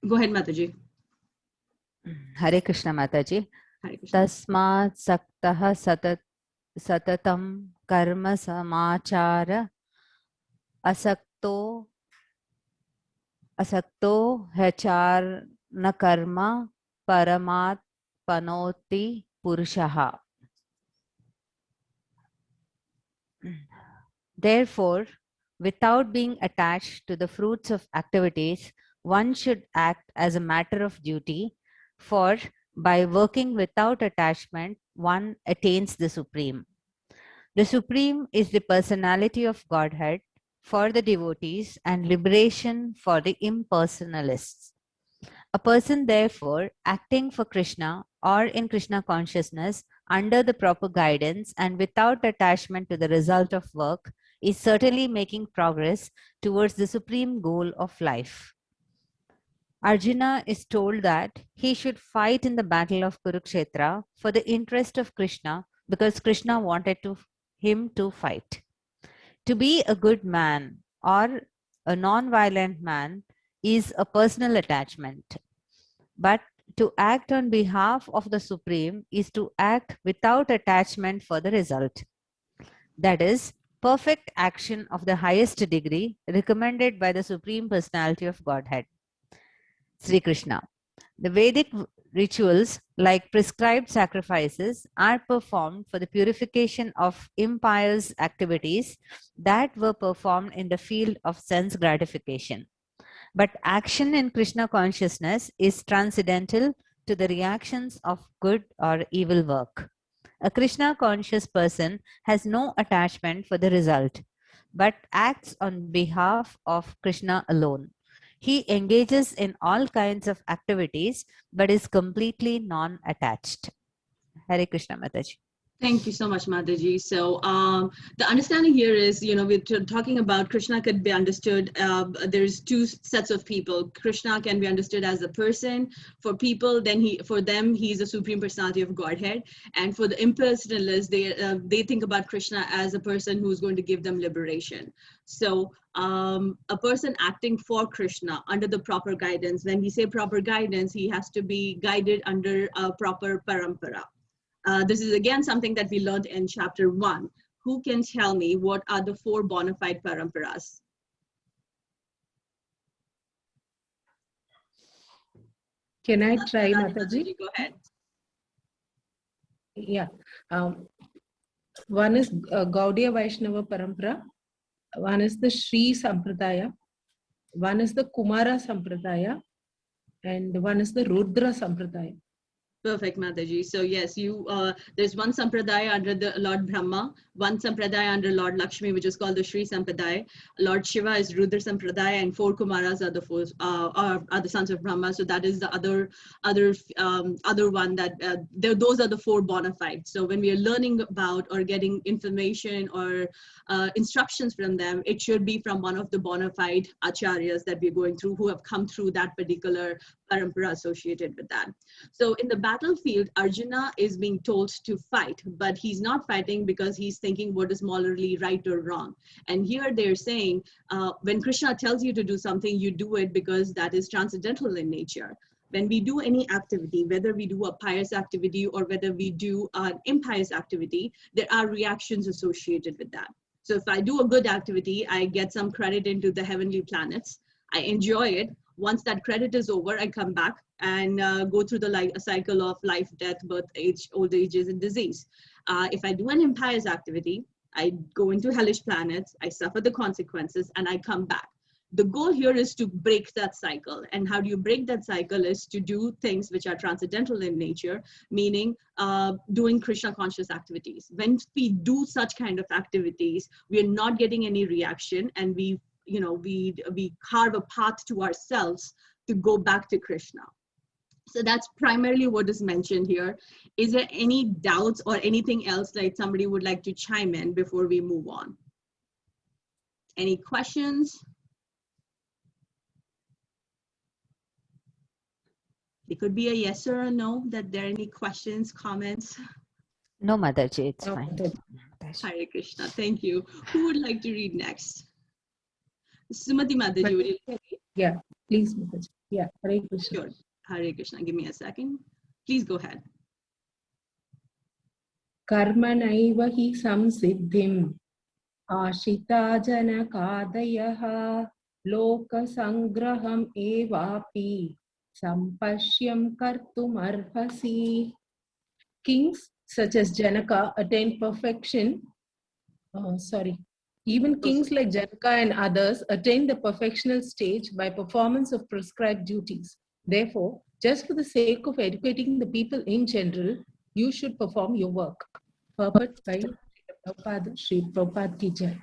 Go ahead, Mataji. Hare Krishna, Mataji. Hare Krishna. Tasmat saktah satatam karma samachara asakto hachar na karma paramat panoti purushaha. Therefore, without being attached to the fruits of activities, one should act as a matter of duty, for by working without attachment, one attains the Supreme. The Supreme is the personality of Godhead for the devotees and liberation for the impersonalists. A person, therefore, acting for Krishna or in Krishna consciousness under the proper guidance and without attachment to the result of work is certainly making progress towards the supreme goal of life. Arjuna is told that he should fight in the battle of Kurukshetra for the interest of Krishna because Krishna wanted him to fight. To be a good man or a non-violent man is a personal attachment. But to act on behalf of the Supreme is to act without attachment for the result. That is, perfect action of the highest degree recommended by the Supreme Personality of Godhead, Sri Krishna. The Vedic rituals, like prescribed sacrifices, are performed for the purification of impious activities that were performed in the field of sense gratification. But action in Krishna consciousness is transcendental to the reactions of good or evil work. A Krishna conscious person has no attachment for the result, but acts on behalf of Krishna alone. He engages in all kinds of activities, but is completely non-attached. Hare Krishna, Mataji. Thank you so much, Mataji. So the understanding here is, we're talking about Krishna could be understood. There's two sets of people. Krishna can be understood as a person. For people, then for them, he's a supreme personality of Godhead. And for the impersonalists, they think about Krishna as a person who's going to give them liberation. So a person acting for Krishna under the proper guidance. When we say proper guidance, he has to be guided under a proper parampara. This is again something that we learned in chapter 1. Who can tell me what are the 4 bona fide paramparas? Can I try, Mataji? Go ahead. Yeah. One is Gaudiya Vaishnava Parampara. One is the Sri Sampradaya. One is the Kumara Sampradaya. And one is the Rudra Sampradaya. Perfect, Mataji. So yes, there's one sampradaya under the Lord Brahma, one sampradaya under Lord Lakshmi, which is called the Sri Sampradaya. Lord Shiva is Rudra Sampradaya, and 4 Kumaras are the sons of Brahma. So that is the other one that those are the 4 bona fides. So when we are learning about or getting information or instructions from them, it should be from one of the bona fide acharyas that we're going through, who have come through that particular parampara associated with that. So in the battlefield, Arjuna is being told to fight, but he's not fighting because he's thinking what is morally right or wrong. And here they're saying, when Krishna tells you to do something, you do it because that is transcendental in nature. When we do any activity, whether we do a pious activity or whether we do an impious activity, there are reactions associated with that. So if I do a good activity, I get some credit into the heavenly planets. I enjoy it. Once that credit is over, I come back and go through the cycle of life, death, birth, age, old ages, and disease. If I do an impious activity, I go into hellish planets, I suffer the consequences, and I come back. The goal here is to break that cycle. And how do you break that cycle is to do things which are transcendental in nature, meaning doing Krishna conscious activities. When we do such kind of activities, we are not getting any reaction, and we carve a path to ourselves to go back to Krishna. So that's primarily what is mentioned here. Is there any doubts or anything else that somebody would like to chime in before we move on? Any questions? It could be a yes or a no, that there are any questions, comments. No, Mataji, it's fine. Hare Krishna, thank you. Who would like to read next? Sumati Mataji, would you like to read? Yeah, please, Mataji. Yeah, Hare Krishna. Sure. Hare Krishna. Give me a second. Please go ahead. Karmanaiva hi samsiddhim ashita janakadayaha lokasangraham evapi sampashyam kartumarhasi. Kings such as Janaka attained perfection. Even kings like Janaka and others attained the perfectional stage by performance of prescribed duties. Therefore, just for the sake of educating the people in general, you should perform your work. Purport by Sri Prabhupada Ki Jai.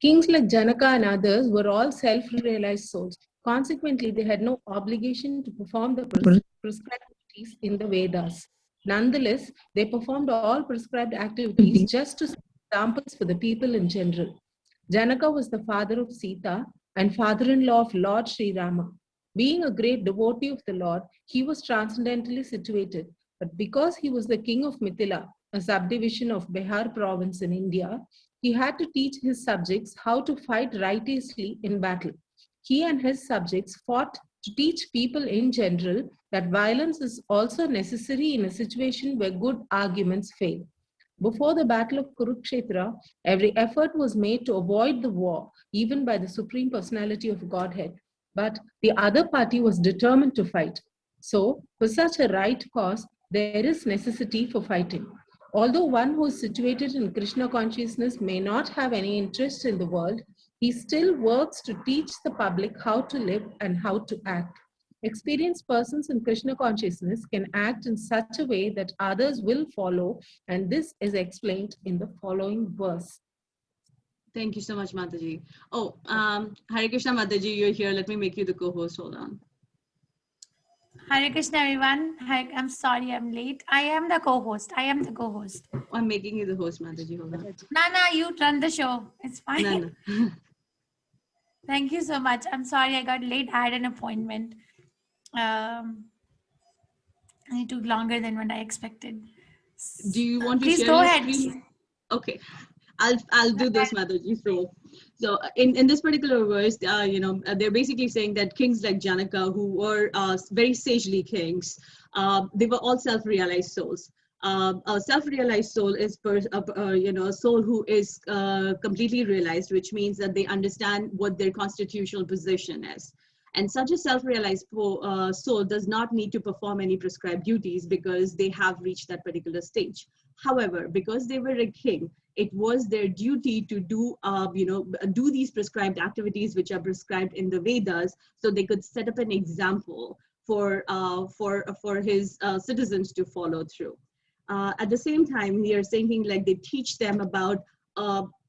Kings like Janaka and others were all self-realized souls. Consequently, they had no obligation to perform the prescribed duties in the Vedas. Nonetheless, they performed all prescribed activities just to set examples for the people in general. Janaka was the father of Sita and father-in-law of Lord Sri Rama. Being a great devotee of the Lord, he was transcendently situated. But because he was the king of Mithila, a subdivision of Bihar province in India, he had to teach his subjects how to fight righteously in battle. He and his subjects fought to teach people in general that violence is also necessary in a situation where good arguments fail. Before the battle of Kurukshetra, every effort was made to avoid the war, even by the Supreme Personality of Godhead. But the other party was determined to fight. So, for such a right cause, there is necessity for fighting. Although one who is situated in Krishna consciousness may not have any interest in the world, he still works to teach the public how to live and how to act. Experienced persons in Krishna consciousness can act in such a way that others will follow, and this is explained in the following verse. Thank you so much, Mataji. Oh, Hare Krishna, Mataji, you're here. Let me make you the co-host. Hold on. Hare Krishna, everyone. I'm sorry I'm late. I am the co-host. I'm making you the host, Mataji. Hold on. Nana, you run the show. It's fine. No. Thank you so much. I'm sorry I got late. I had an appointment. It took longer than what I expected. Do you want to Please share go your ahead. screen? Okay. I'll do this, Mataji. So in this particular verse, they're basically saying that kings like Janaka, who were very sagely kings, they were all self-realized souls. A self-realized soul is a soul who is completely realized, which means that they understand what their constitutional position is. And such a self-realized soul does not need to perform any prescribed duties because they have reached that particular stage. However, because they were a king, it was their duty to do these prescribed activities which are prescribed in the Vedas, so they could set up an example for his citizens to follow through. At the same time, we are saying like they teach them about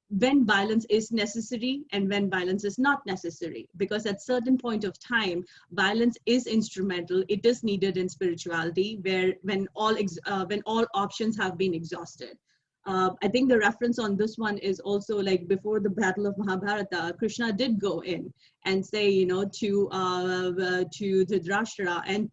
when violence is necessary and when violence is not necessary, because at certain point of time violence is instrumental, it is needed in spirituality, when all options have been exhausted. I think the reference on this one is also like before the battle of Mahabharata, Krishna did go in and say, to Dhritarashtra and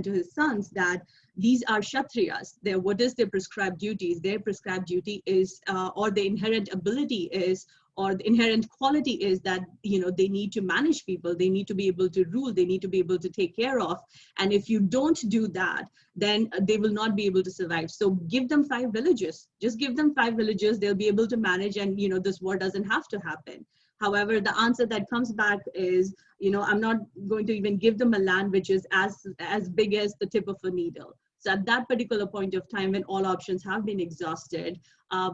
to his sons that these are Kshatriyas. What is their prescribed duties? Their prescribed duty is, or the inherent ability is, or the inherent quality is that they need to manage people, they need to be able to rule, they need to be able to take care of, and if you don't do that, then they will not be able to survive. So give them 5 villages, just give them 5 villages, they'll be able to manage, and this war doesn't have to happen. However, the answer that comes back is, I'm not going to even give them a land which is as big as the tip of a needle. So at that particular point of time, when all options have been exhausted,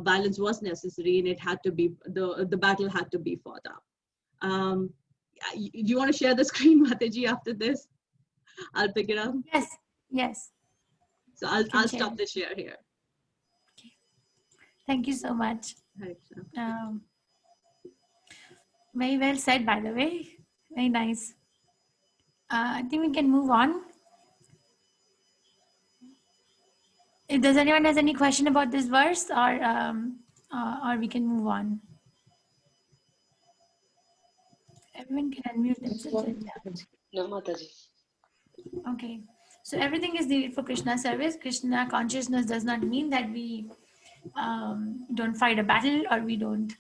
violence was necessary, and it had to be, the battle had to be fought up. Do you want to share the screen, Mataji, after this? I'll pick it up. Yes. So I'll stop the share here. Okay. Thank you so much. Very well said, by the way. Very nice. I think we can move on. If does anyone has any question about this verse, or we can move on. Everyone can unmute themselves. No, Mataji. Okay. So everything is needed for Krishna service. Krishna consciousness does not mean that we don't fight a battle, or we don't,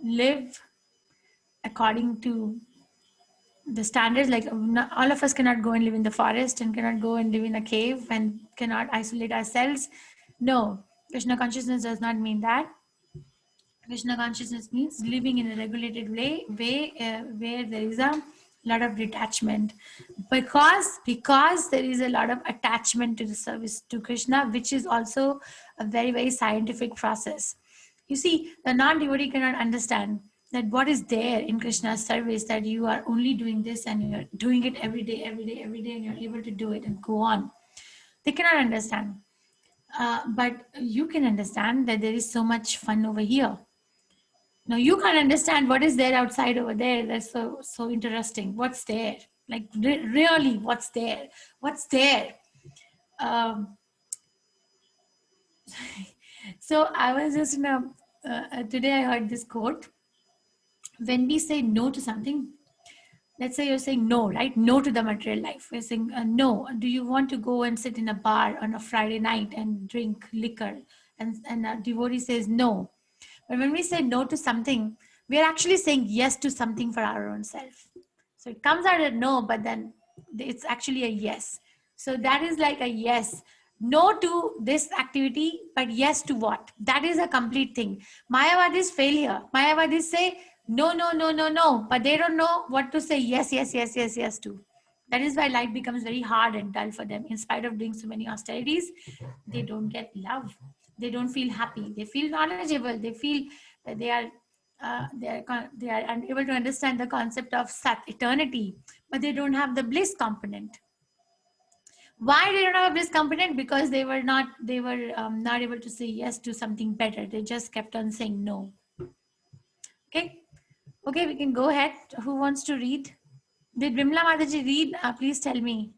live according to the standards. Like all of us cannot go and live in the forest and cannot go and live in a cave and cannot isolate ourselves. No, Krishna consciousness does not mean that. Krishna consciousness means living in a regulated way where there is a lot of detachment, because there is a lot of attachment to the service to Krishna, which is also a very, very scientific process. You see, the non-devotee cannot understand that what is there in Krishna's service, that you are only doing this and you're doing it every day, and you're able to do it and go on. They cannot understand. But you can understand that there is so much fun over here. Now you can't understand what is there outside over there. That's so interesting. What's there? Like really, what's there? What's there? Um, so I was just today I heard this quote. When we say no to something, let's say you're saying no, right? No to the material life. We're saying no. Do you want to go and sit in a bar on a Friday night and drink liquor? And a devotee says no. But when we say no to something, we are actually saying yes to something for our own self. So it comes out as no, but then it's actually a yes. So that is like a yes. No to this activity, but yes to what? That is a complete thing. Mayavadis fail here. Mayavadis say no, no, no, no, no, but they don't know what to say yes, yes, yes, yes, yes to. That is why life becomes very hard and dull for them. In spite of doing so many austerities, they don't get love. They don't feel happy. They feel knowledgeable. They feel that they are unable to understand the concept of Sat, eternity, but they don't have the bliss component. Why they don't have a bliss component? Because they were not able to say yes to something better. They just kept on saying no. Okay, we can go ahead. Who wants to read? Did Vimla Mataji read? Please tell me.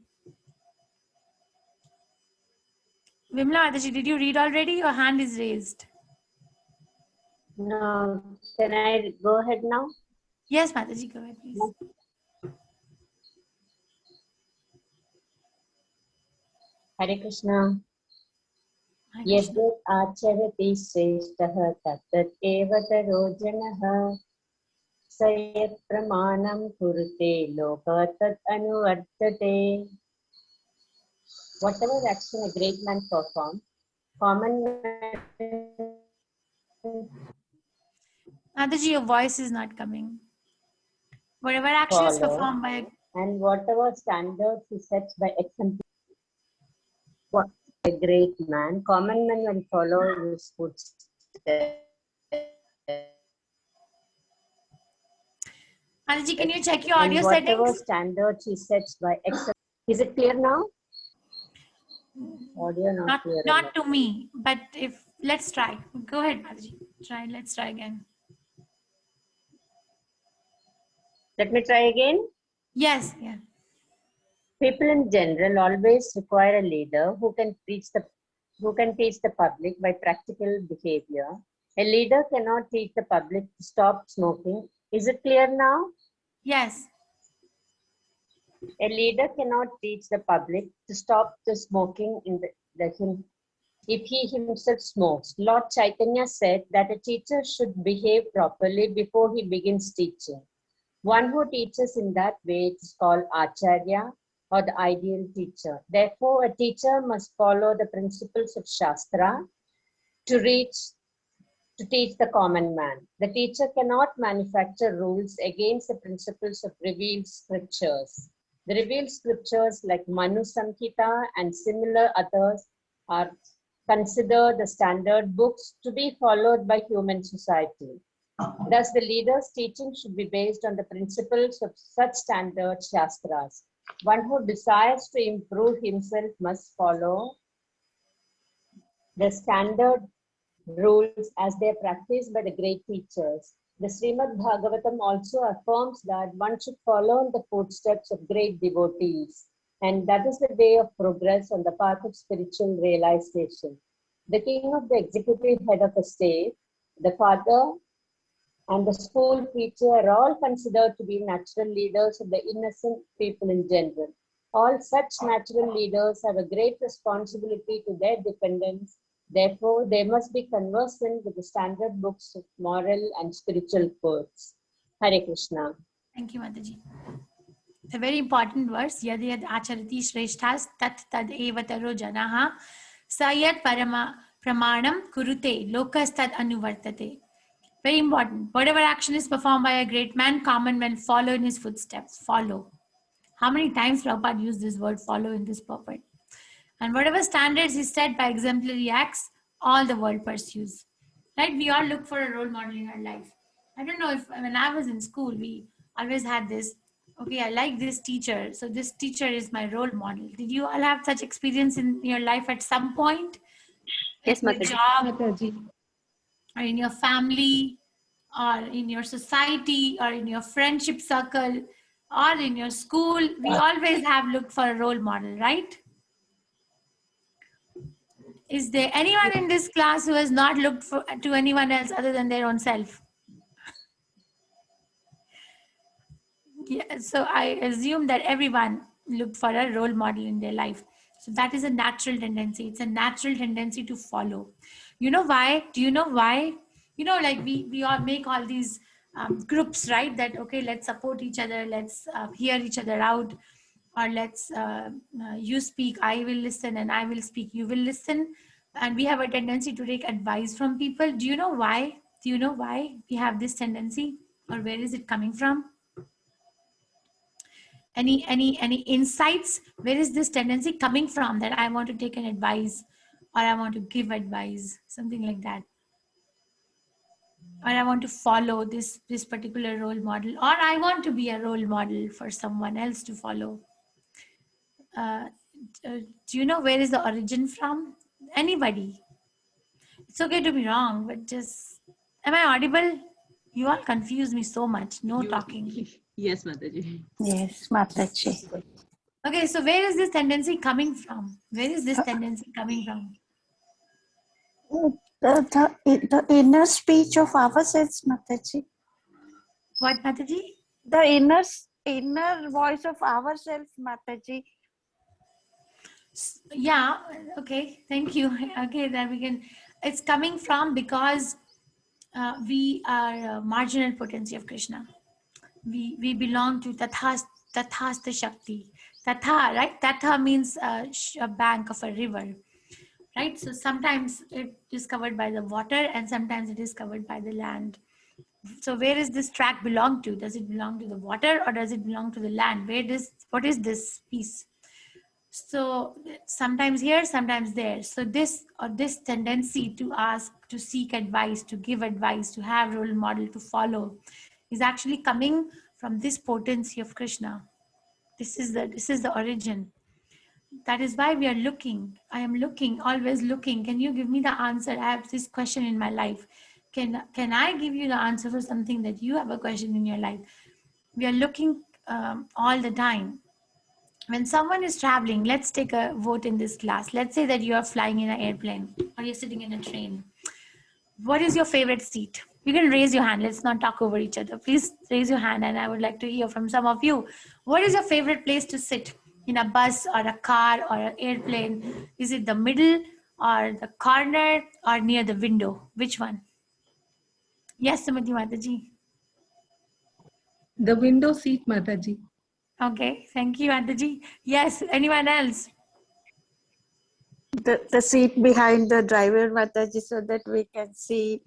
Vimla Mataji, did you read already? Your hand is raised. No, can I go ahead now? Yes, Mataji, go ahead, please. Hare Krishna. Hare Krishna. Yad acharati shrestah tat eva taro janah sayat pramanam kurte loka tat anuvartate. Whatever action a great man performs, common man Mataji, your voice is not coming. Whatever action is follow, performed by and whatever standards he sets by exemplifying what a great man, common men will follow his footsteps. Mataji, can you check your And audio whatever settings? standards he sets by exemplifying. Is it clear now? Audio not clear. Not to me, but if let's try. Go ahead, Mataji. Let's try again. Let me try again. Yes, yeah. People in general always require a leader who can teach the public by practical behavior. A leader cannot teach the public to stop smoking. Is it clear now? Yes. A leader cannot teach the public to stop the smoking if he himself smokes. Lord Chaitanya said that a teacher should behave properly before he begins teaching. One who teaches in that way is called Acharya, or the ideal teacher. Therefore, a teacher must follow the principles of Shastra to teach the common man. The teacher cannot manufacture rules against the principles of revealed scriptures. The revealed scriptures like Manu Samhita and similar others are considered the standard books to be followed by human society. Thus, the leader's teaching should be based on the principles of such standard Shastras. One who desires to improve himself must follow the standard rules as they are practiced by the great teachers. The Srimad Bhagavatam also affirms that one should follow in the footsteps of great devotees, and that is the way of progress on the path of spiritual realization. The king of the executive head of a state, the father, and the school teacher are all considered to be natural leaders of the innocent people in general. All such natural leaders have a great responsibility to their dependents. Therefore, they must be conversant with the standard books of moral and spiritual codes. Hare Krishna. Thank you, Mataji. A very important verse. Yad yad acharati shreshthas tat tad evataro janaha sayat parama pramanam kurute lokas tad anuvartate. Very important. Whatever action is performed by a great man, common men follow in his footsteps. Follow. How many times Prabhupada used this word follow in this purport? And whatever standards he set by exemplary acts, all the world pursues. Right? We all look for a role model in our life. I don't know if when I was in school, we always had this, okay, I like this teacher, so this teacher is my role model. Did you all have such experience in your life at some point? Yes, In your Mataji. job, Mataji. or in your family, or in your society, or in your friendship circle, or in your school, we always have looked for a role model, right? Is there anyone in this class who has not looked to anyone else other than their own self? Yeah, so I assume that everyone looked for a role model in their life. So that is a natural tendency. It's a natural tendency to follow. You know why? Do you know why? You know, like we all make all these groups, right? That, okay, let's support each other. Let's hear each other out. Or let's, you speak, I will listen, and I will speak, you will listen. And we have a tendency to take advice from people. Do you know why? Do you know why we have this tendency? Or where is it coming from? Any insights? Where is this tendency coming from, that I want to take an advice, or I want to give advice, something like that, or I want to follow this particular role model, or I want to be a role model for someone else to follow? Do you know where is the origin from? Anybody? It's okay to be wrong, but just, am I audible? You all confuse me so much. No talking. Yes, Mataji. Yes, Mataji. Okay, so where is this tendency coming from? Where is this tendency coming from? The inner speech of ourselves, Mataji. What, Mataji? The inner voice of ourselves, Mataji. Yeah, okay, thank you. Okay, then we can, it's coming from because we are marginal potency of Krishna. We belong to Tathasta Shakti. Tatha, right? Tatha means a bank of a river, right? So sometimes it is covered by the water and sometimes it is covered by the land. So where does this track belong to? Does it belong to the water or does it belong to the land? What is this piece? So sometimes here, sometimes there. So this tendency to ask, to seek advice, to give advice, to have role model, to follow, is actually coming from this potency of Krishna. This is the origin. That is why we are looking. I am looking, always looking. Can you give me the answer? I have this question in my life. Can I give you the answer for something that you have a question in your life? We are looking all the time. When someone is traveling, let's take a vote in this class. Let's say that you are flying in an airplane or you're sitting in a train. What is your favorite seat? You can raise your hand. Let's not talk over each other. Please raise your hand and I would like to hear from some of you. What is your favorite place to sit in a bus or a car or an airplane? Is it the middle or the corner or near the window? Which one? Yes, Sumati Mataji. The window seat, Mataji. Okay, thank you, Mataji. Yes, anyone else? The seat behind the driver, Mataji, so that we can see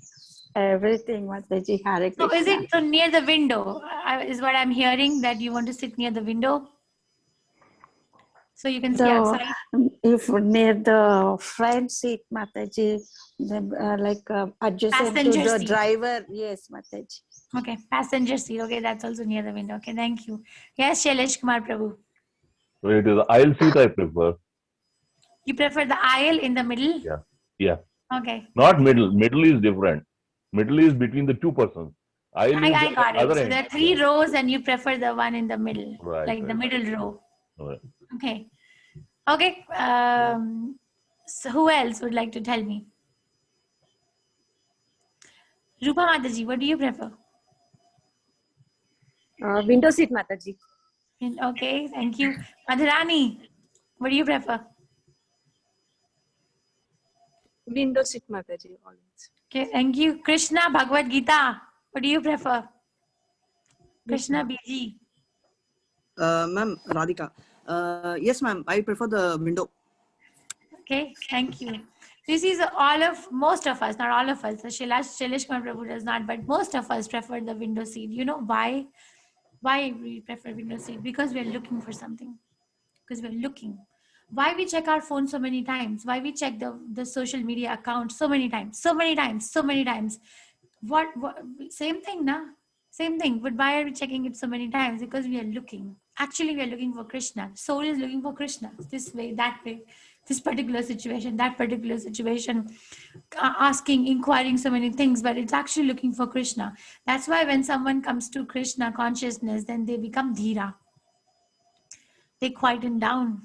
everything, Mataji. Hare Krishna. So is it so near the window? Is what I'm hearing, that you want to sit near the window? So you can see outside? If near the front seat, Mataji, adjacent Passenger to the seat. driver. Yes, Mataji. Okay, passenger seat. Okay, that's also near the window. Okay, thank you. Yes, Shailesh Kumar Prabhu. So it is the aisle seat I prefer. You prefer the aisle in the middle? Yeah. Yeah. Okay. Not middle. Middle is different. Middle is between the two persons. Aisle is I the got it. other So end. there are 3 rows and you prefer the one in the middle, Right, like the right. middle row. Right. Okay. Okay. So who else would like to tell me? Rupa Mataji, what do you prefer? Window seat, Mataji. Okay, thank you. Madhurani, what do you prefer? Window seat, Mataji, always. Okay, thank you. Krishna, Bhagavad Gita, what do you prefer? Krishna BG. Ma'am, Radhika. Yes, ma'am, I prefer the window. Okay, thank you. This is most of us, not all of us. Shailesh Kumar Prabhu does not, but most of us prefer the window seat. You know why? Why we prefer window seat? Because we are looking for something. Because we're looking. Why we check our phone so many times? Why we check the social media account so many times? What same thing, na? Same thing. But why are we checking it so many times? Because we are looking. Actually, we are looking for Krishna. Soul is looking for Krishna. This way, that way, this particular situation, that particular situation, asking, inquiring so many things, but it's actually looking for Krishna. That's why when someone comes to Krishna consciousness, then they become dhira. They quieten down.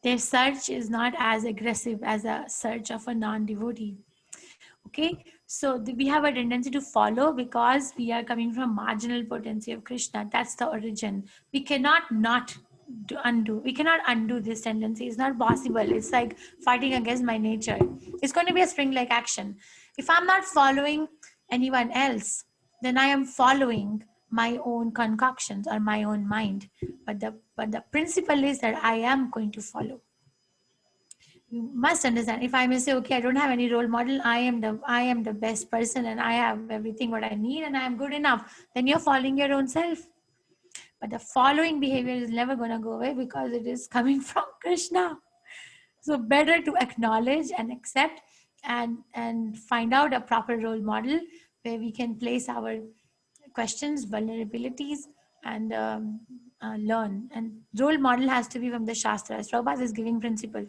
Their search is not as aggressive as a search of a non-devotee. Okay, so we have a tendency to follow because we are coming from marginal potency of Krishna. That's the origin. We cannot not undo. We cannot undo this tendency. It's not possible. It's like fighting against my nature. It's going to be a spring-like action. If I'm not following anyone else, then I am following my own concoctions or my own mind. But the principle is that I am going to follow. You must understand. If I may say, okay, I don't have any role model, I am the best person and I have everything what I need and I am good enough, then you're following your own self. But the following behavior is never going to go away because it is coming from Krishna. So better to acknowledge and accept and find out a proper role model where we can place our questions, vulnerabilities, and learn. And role model has to be from the Shastras. Prabhupada is giving principle.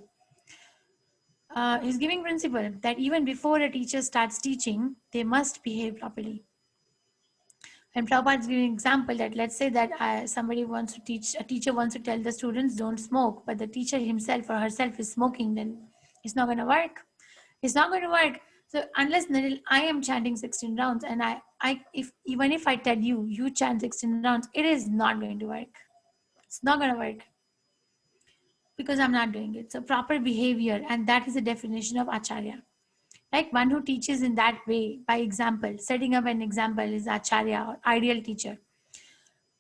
He's giving principle that even before a teacher starts teaching, they must behave properly. And Prabhupada is giving example that let's say that somebody wants to teach, a teacher wants to tell the students don't smoke, but the teacher himself or herself is smoking, then it's not going to work. It's not going to work. So unless I am chanting 16 rounds and even if I tell you, you chant 16 rounds, it is not going to work. It's not going to work. Because I'm not doing it. So proper behavior, and that is the definition of Acharya. Like one who teaches in that way, by example, setting up an example is Acharya or ideal teacher.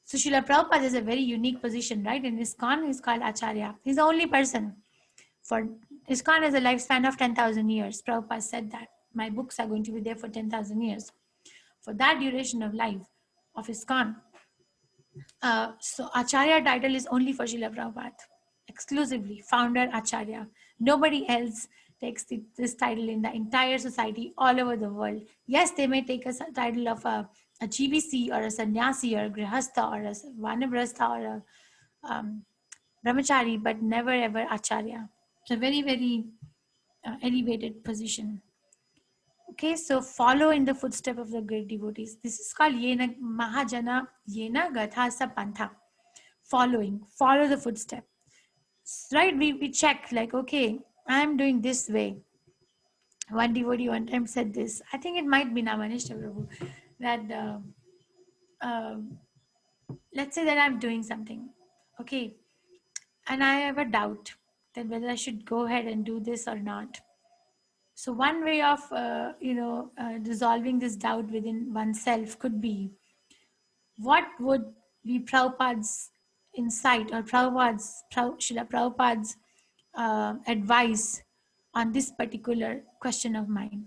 So Srila Prabhupada is a very unique position, right? In ISKCON, he's called Acharya. He's the only person. For ISKCON has a lifespan of 10,000 years. Prabhupada said that. My books are going to be there for 10,000 years. For that duration of life of ISKCON. So Acharya title is only for Srila Prabhupada. Exclusively, founder Acharya. Nobody else takes this title in the entire society all over the world. Yes, they may take a title of a GBC or a sannyasi or a grihastha or a vanaprastha or a brahmachari, but never ever Acharya. It's a very, very elevated position. Okay, so follow in the footstep of the great devotees. This is called Yena Mahajana Yena Gathasa Pantha. Following, follow the footstep. Right, we check like, okay, I'm doing this way. One devotee one time said this. I think it might be Namanishta Prabhu. That let's say that I'm doing something, okay, and I have a doubt that whether I should go ahead and do this or not. So one way of dissolving this doubt within oneself could be, what would be Prabhupada's insight or Srila Prabhupada's advice on this particular question of mine.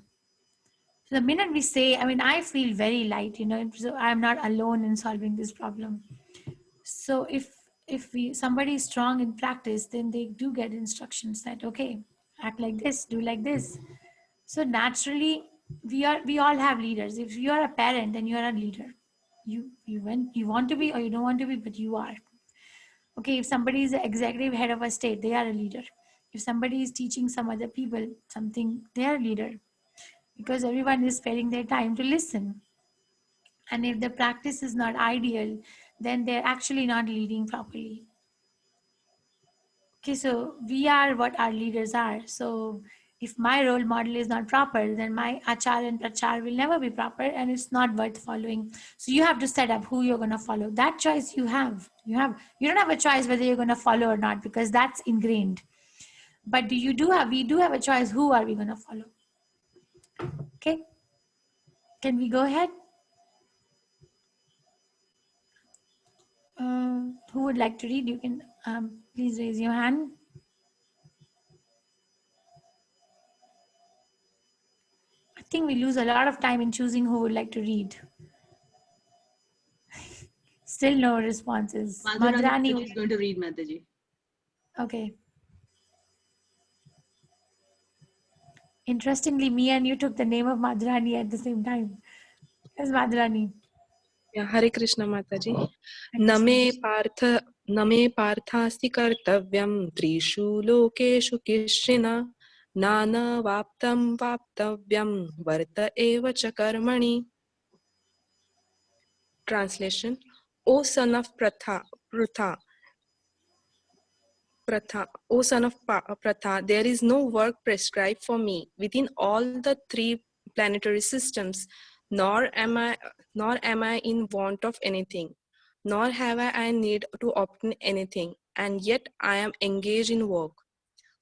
So the minute we say, I feel very light, so I'm not alone in solving this problem. So if somebody is strong in practice, then they do get instructions that, okay, act like this, do like this. So naturally, we all have leaders. If you are a parent, then you are a leader. You want to be or you don't want to be, but you are. Okay, if somebody is the executive head of a state, they are a leader. If somebody is teaching some other people something, they are a leader. Because everyone is sparing their time to listen. And if the practice is not ideal, then they're actually not leading properly. Okay, so we are what our leaders are. So if my role model is not proper, then my achar and prachar will never be proper and it's not worth following. So you have to set up who you're going to follow. That choice you have. You don't have a choice whether you're going to follow or not because that's ingrained. But we do have a choice. Who are we going to follow? Okay. Can we go ahead? Who would like to read? You can please raise your hand. I think we lose a lot of time in choosing who would like to read. Still no responses. Madhurani Madhurani, is going to read, Mataji. okay. Interestingly, me and you took the name of Madhurani at the same time. Yes, Madhurani. Yeah, Hare Krishna Mataji. Hare न मे पार्थास्ति कर्तव्यं त्रिषु लोकेषु किश्चिना नानवाप्तं वाप्तव्यं वर्त एव च कर्मणि. Translation: O son of O son of Pratha, there is no work prescribed for me within all the three planetary systems, nor am I in want of anything, nor have I need to obtain anything, and yet I am engaged in work.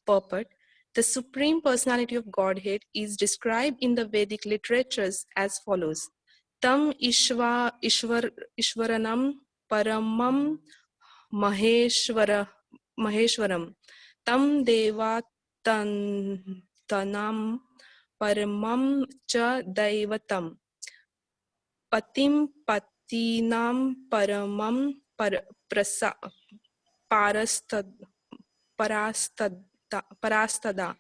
Purport: the Supreme Personality of Godhead is described in the Vedic literatures as follows: Tam Ishwaranam Paramam Maheshwaram Tam Devatanam Paramam Cha Daivatam Patim Patinam Paramam Parastada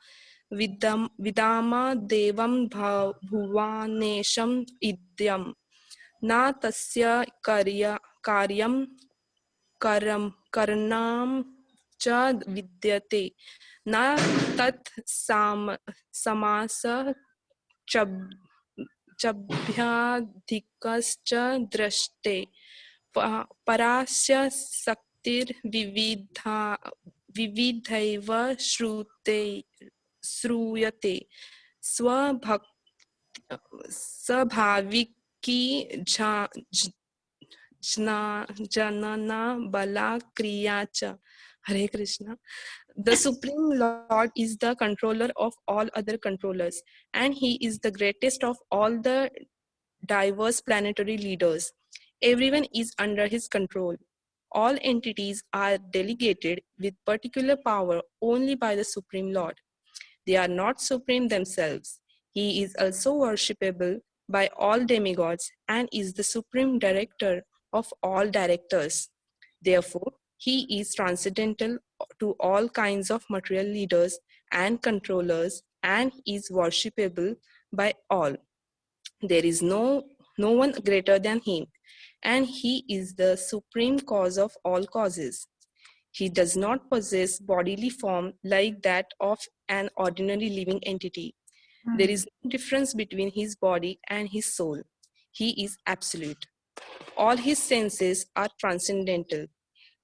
Vidama Devam Bhuvanesham Idyam Na Tasya Karyam Karnam Cha Vidyate Na Tat Samasa Chabhyadhikascha Drashte Parasya Saktir Vividhaiva Shruyate Swabhaviki Janana Bala Kriyacha. Hare Krishna. The Supreme Lord is the controller of all other controllers, and He is the greatest of all the diverse planetary leaders. Everyone is under His control. All entities are delegated with particular power only by the Supreme Lord. They are not supreme themselves. He is also worshipable by all demigods and is the supreme director of all directors. Therefore, he is transcendental to all kinds of material leaders and controllers and is worshipable by all. There is no one greater than him, and he is the supreme cause of all causes. He does not possess bodily form like that of an ordinary living entity. There is no difference between his body and his soul. He is absolute. All his senses are transcendental.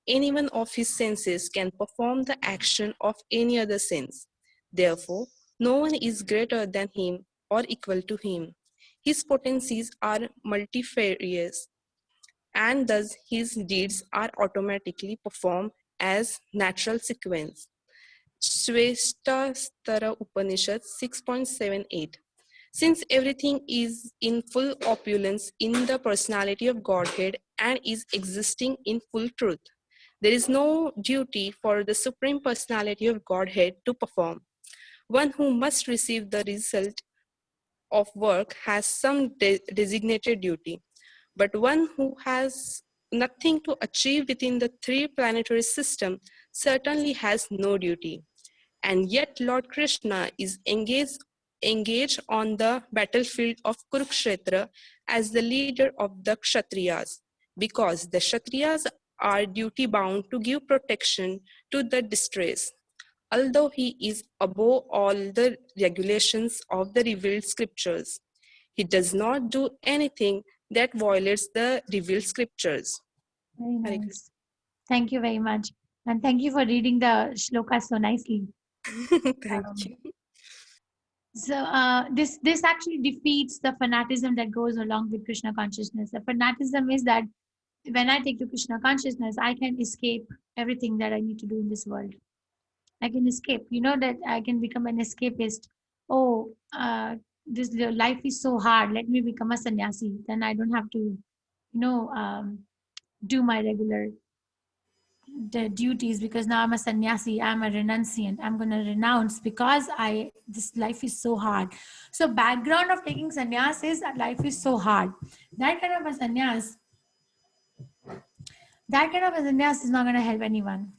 Any one of his senses can perform the action of any other sense. Therefore, no one is greater than him or equal to him. His potencies are multifarious, and thus his deeds are automatically performed as natural sequence. Shvestastara Upanishad 6.78. Since everything is in full opulence in the personality of Godhead and is existing in full truth, there is no duty for the Supreme Personality of Godhead to perform. One who must receive the result of work has some designated duty, but one who has nothing to achieve within the three planetary system certainly has no duty. And yet Lord Krishna is engaged on the battlefield of Kurukshetra as the leader of the Kshatriyas, because the Kshatriyas are duty bound to give protection to the distressed. Although he is above all the regulations of the revealed scriptures, he does not do anything that violates the revealed scriptures. Very nice. Thank you very much. And thank you for reading the shloka so nicely. Thank you. So this actually defeats the fanaticism that goes along with Krishna consciousness. The fanaticism is that when I take to Krishna consciousness, I can escape everything that I need to do in this world. I can escape. You know that I can become an escapist. Oh, this life is so hard. Let me become a sannyasi. Then I don't have to, do my regular duties, because now I'm a sannyasi, I'm a renunciant, I'm going to renounce because this life is so hard. So background of taking sannyas is that life is so hard. That kind of a sannyas is not going to help anyone.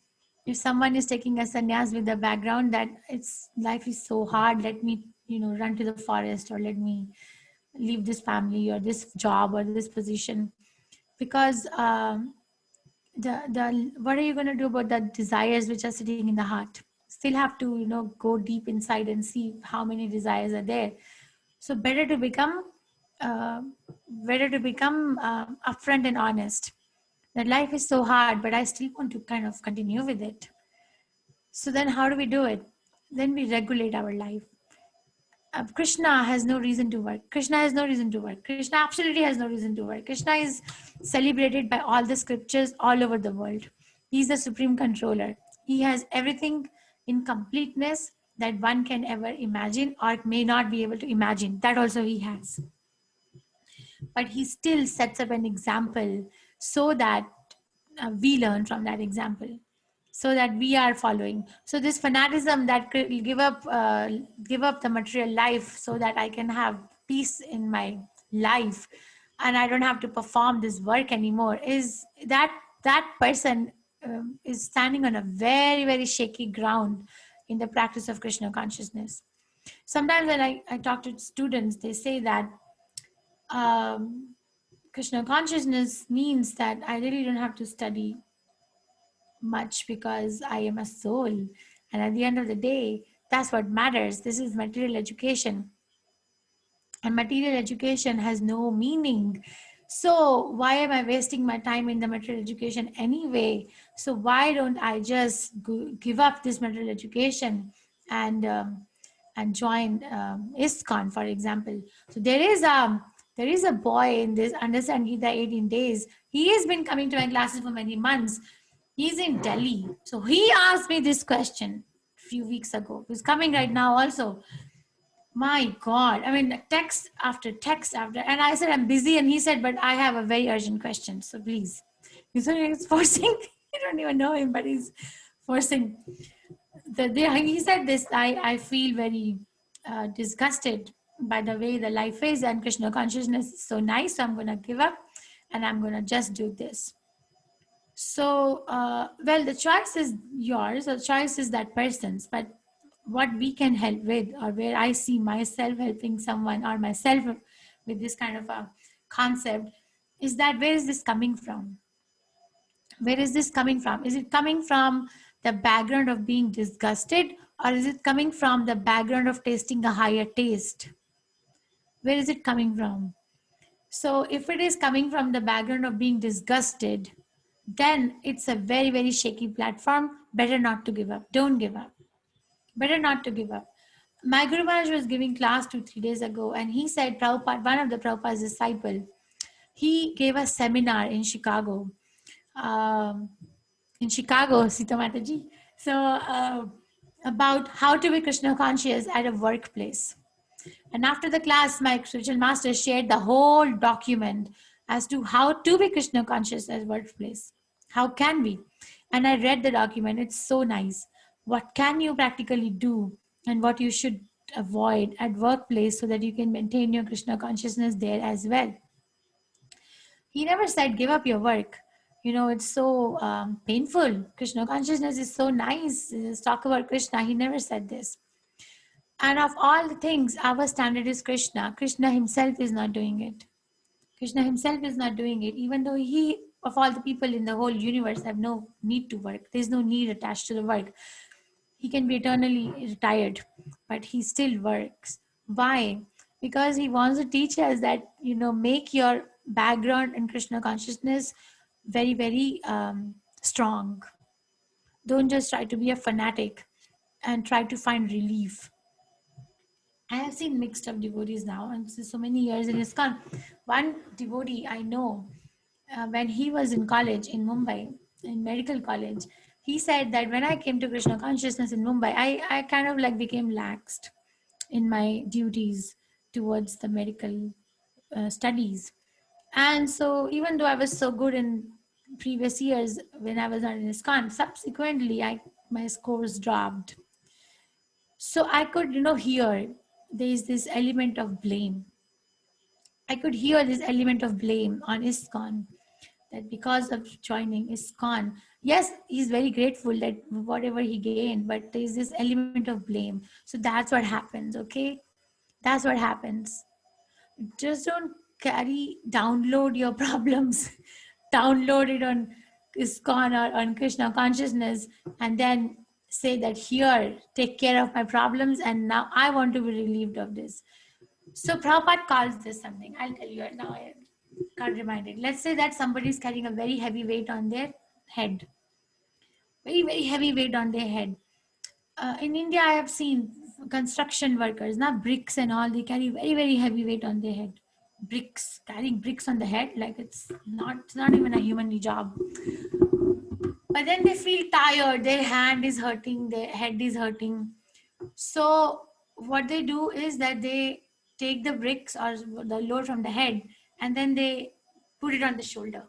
If someone is taking a sannyas with the background that life is so hard, let me run to the forest, or let me leave this family or this job or this position, because what are you going to do about the desires which are sitting in the heart? Still have to go deep inside and see how many desires are there. So better to become upfront and honest that life is so hard, but I still want to kind of continue with it. So then how do we do it? Then we regulate our life. Krishna has no reason to work. Krishna has no reason to work. Krishna absolutely has no reason to work. Krishna is celebrated by all the scriptures all over the world. He's the supreme controller. He has everything in completeness that one can ever imagine or may not be able to imagine. That also he has. But he still sets up an example so that we learn from that example, so that we are following. So this fanaticism that give up the material life so that I can have peace in my life and I don't have to perform this work anymore, is that person is standing on a very, very shaky ground in the practice of Krishna consciousness. Sometimes when I talk to students, they say that Krishna consciousness means that I really don't have to study much because I am a soul. And at the end of the day, that's what matters. This is material education. And material education has no meaning. So why am I wasting my time in the material education anyway? So why don't I just give up this material education and join ISKCON, for example? So there is a boy in this Understand Gita 18 days. He has been coming to my classes for many months. He's in Delhi. So he asked me this question a few weeks ago. He's coming right now also. My God, I mean, text after text after, and I said, I'm busy. And he said, but I have a very urgent question. So please. He's forcing, you don't even know him, but he's forcing. He said this, I feel very disgusted by the way the life is, and Krishna consciousness is so nice. So I'm going to give up and I'm going to just do this. So, well, the choice is yours, the choice is that person's, but what we can help with, or where I see myself helping someone or myself with this kind of a concept, is that where is this coming from? Where is this coming from? Is it coming from the background of being disgusted, or is it coming from the background of tasting a higher taste? Where is it coming from? So if it is coming from the background of being disgusted, then it's a very, very shaky platform. Better not to give up. Don't give up. Better not to give up. My Guru Maharaj was giving class 2-3 days ago, and he said, Prabhupada, one of the Prabhupada's disciple, he gave a seminar in Chicago. Sita Mataji. So about how to be Krishna conscious at a workplace. And after the class, my spiritual master shared the whole document as to how to be Krishna conscious at workplace. How can we? And I read the document. It's so nice. What can you practically do and what you should avoid at workplace so that you can maintain your Krishna consciousness there as well. He never said, give up your work. It's so painful. Krishna consciousness is so nice. Just talk about Krishna. He never said this. And of all the things, our standard is Krishna. Krishna himself is not doing it. Krishna himself is not doing it, even though he, of all the people in the whole universe, have no need to work. There's no need attached to the work. He can be eternally retired, but he still works. Why? Because he wants to teach us that, make your background in Krishna consciousness very, very strong. Don't just try to be a fanatic and try to find relief. I have seen mixed up devotees now, and so many years in ISKCON. One devotee I know, when he was in college in Mumbai, in medical college, he said that when I came to Krishna consciousness in Mumbai, I kind of like became laxed in my duties towards the medical studies. And so even though I was so good in previous years when I was not in ISKCON, subsequently my scores dropped. So I could, hear there is this element of blame. I could hear this element of blame on ISKCON, that because of joining ISKCON, yes, he's very grateful that whatever he gained, but there's this element of blame. So that's what happens, okay? That's what happens. Just don't download your problems, download it on ISKCON or on Krishna consciousness, and then say that here, take care of my problems, and now I want to be relieved of this. So Prabhupada calls this something. I'll tell you now. I can't remind it. Let's say that somebody is carrying a very heavy weight on their head. Very, very heavy weight on their head. In India, I have seen construction workers, not bricks and all, they carry very, very heavy weight on their head. Bricks, carrying bricks on the head, like it's not even a human job. But then they feel tired, their hand is hurting, their head is hurting. So what they do is that they take the bricks or the load from the head and then they put it on the shoulder.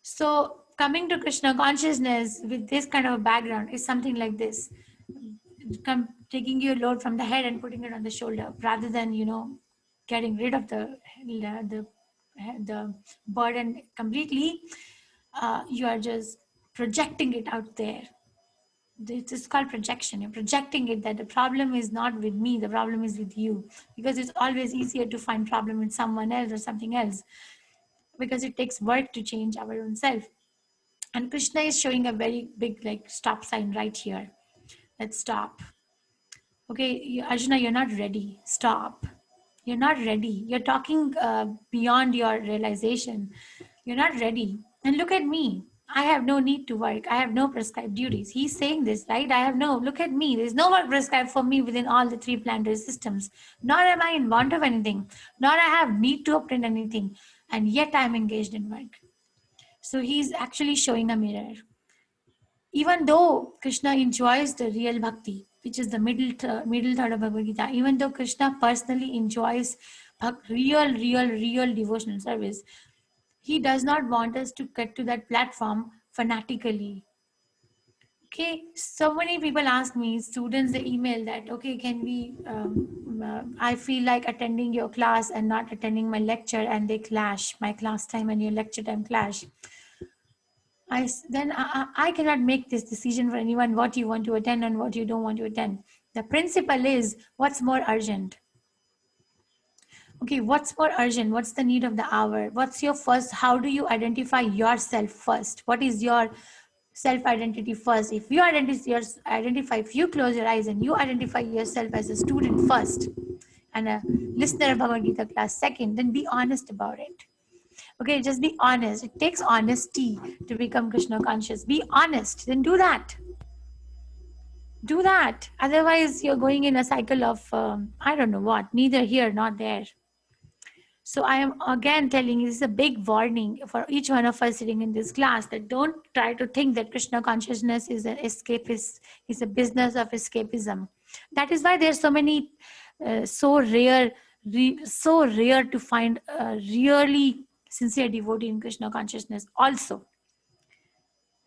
So coming to Krishna consciousness with this kind of a background is something like this. Taking your load from the head and putting it on the shoulder rather than, getting rid of the burden completely. You are just projecting it out there. This is called projection. You're projecting it that the problem is not with me, the problem is with you. Because it's always easier to find problem in someone else or something else, because it takes work to change our own self. And Krishna is showing a very big stop sign right here. Let's stop. Okay, Arjuna, you're not ready. Stop. You're not ready. You're talking beyond your realization. You're not ready. And look at me. I have no need to work. I have no prescribed duties. He's saying this, right? Look at me. There's no work prescribed for me within all the three planetary systems. Nor am I in want of anything. Nor I have need to obtain anything. And yet I'm engaged in work. So he's actually showing a mirror. Even though Krishna enjoys the real bhakti, which is the middle third of Bhagavad Gita, even though Krishna personally enjoys real devotional service, he does not want us to get to that platform fanatically. Okay, so many people ask me, students, they email that, okay, can we, I feel like attending your class and not attending my lecture, and they clash, my class time and your lecture time clash. I cannot make this decision for anyone, what you want to attend and what you don't want to attend. The principle is, what's more urgent? Okay, what's more urgent? What's the need of the hour? What's your first, how do you identify yourself first? What is your self-identity first? If you identify, if you close your eyes and you identify yourself as a student first and a listener of Bhagavad Gita class second, then be honest about it. Okay, just be honest. It takes honesty to become Krishna conscious. Be honest, then do that. Do that. Otherwise, you're going in a cycle of, I don't know what, neither here, not there. So I am again telling you, this is a big warning for each one of us sitting in this class, that don't try to think that Krishna consciousness is an escapist, is a business of escapism. That is why there's so many, so rare to find a really sincere devotee in Krishna consciousness also.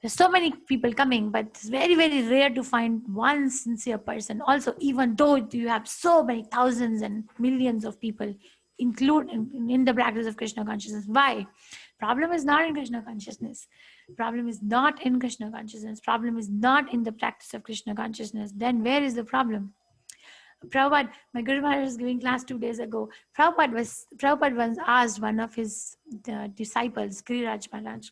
There's so many people coming, but it's very, very rare to find one sincere person also, even though you have so many thousands and millions of people include in the practice of Krishna consciousness. Why? Problem is not in Krishna consciousness. Problem is not in Krishna consciousness. Problem is not in the practice of Krishna consciousness. Then where is the problem? Prabhupada, my Guru Maharaj was giving class 2 days ago. Prabhupada once asked one of his disciples, Giriraj Maharaj,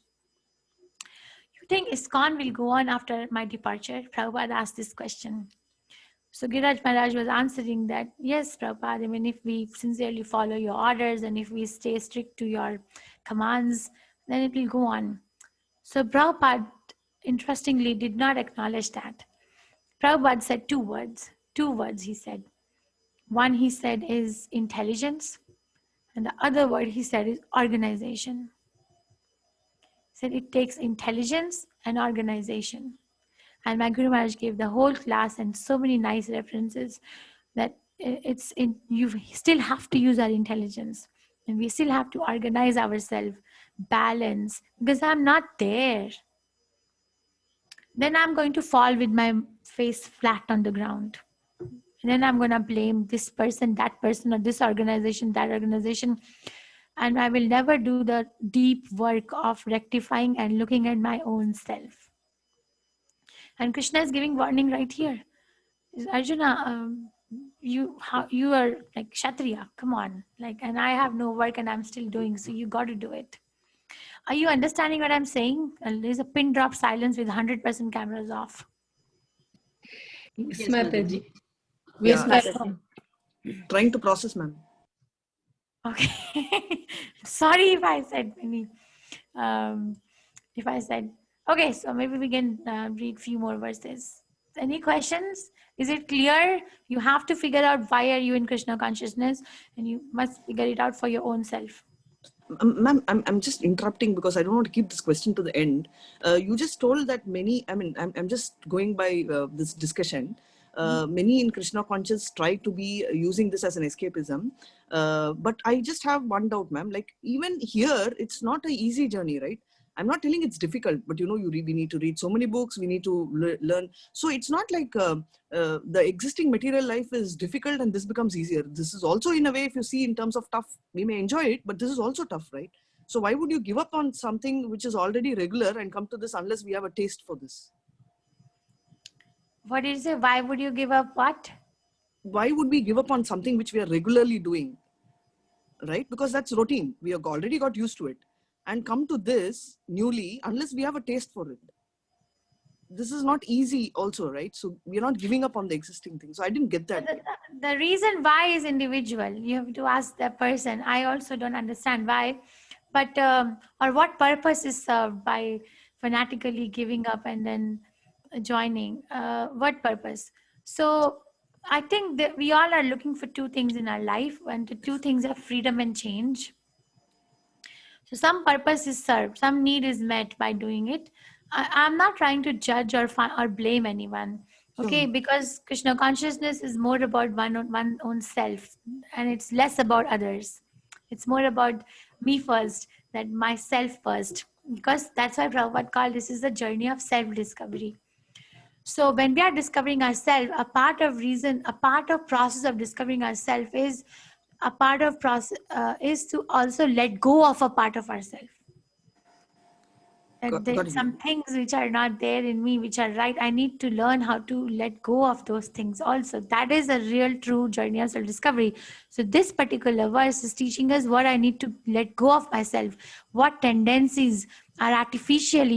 you think ISKCON will go on after my departure? Prabhupada asked this question. So Giriraj Maharaj was answering that, yes, Prabhupada, I mean, if we sincerely follow your orders and if we stay strict to your commands, then it will go on. So Prabhupada, interestingly, did not acknowledge that. Prabhupada said two words he said. One he said is intelligence, and the other word he said is organization. He said it takes intelligence and organization. And my Guru Maharaj gave the whole class and so many nice references that you still have to use our intelligence. And we still have to organize ourselves, balance, because I'm not there. Then I'm going to fall with my face flat on the ground. And then I'm going to blame this person, that person, or this organization, that organization. And I will never do the deep work of rectifying and looking at my own self. And Krishna is giving warning right here. Arjuna, you are like Kshatriya, come on. Like, and I have no work and I'm still doing, so you got to do it. Are you understanding what I'm saying? There's a pin drop silence with 100% cameras off. Yes, Yes, Mataji. Yeah, Yes, Yes. Mataji. trying to process, ma'am. Okay. Sorry if I said many. If I said, okay, so maybe we can read few more verses. Any questions? Is it clear? You have to figure out why are you in Krishna consciousness, and you must figure it out for your own self. Ma'am, I'm just interrupting because I don't want to keep this question to the end. You just told that many, I mean, I'm just going by this discussion. Many in Krishna conscious try to be using this as an escapism. But I just have one doubt, ma'am. Like, even here, it's not an easy journey, right? I'm not telling it's difficult, but you know, we need to read so many books, we need to learn. So it's not like the existing material life is difficult and this becomes easier. This is also, in a way, if you see in terms of tough, we may enjoy it, but this is also tough, right? So why would you give up on something which is already regular and come to this unless we have a taste for this? What did you say? Why would you give up what? Why would we give up on something which we are regularly doing, right? Because that's routine. We have already got used to it. And come to this newly unless we have a taste for it. This is not easy also, right? So we're not giving up on the existing thing. So I didn't get that. The reason why is individual. You have to ask that person. I also don't understand why, but or what purpose is served by fanatically giving up and then joining. What purpose? So I think that we all are looking for two things in our life, and the two things are freedom and change. So some purpose is served, some need is met by doing it. I'm not trying to judge or blame anyone, okay? Because Krishna consciousness is more about one own self, and it's less about others. It's more about me first, that myself first, because that's why Prabhupada called this is the journey of self-discovery. So when we are discovering ourselves, a part of process of discovering ourselves is a part of process is to also let go of a part of ourselves. Some things which are not there in me, which are right, I need to learn how to let go of those things also. That is a real true journey of self-discovery. So this particular verse is teaching us what I need to let go of myself, what tendencies are artificial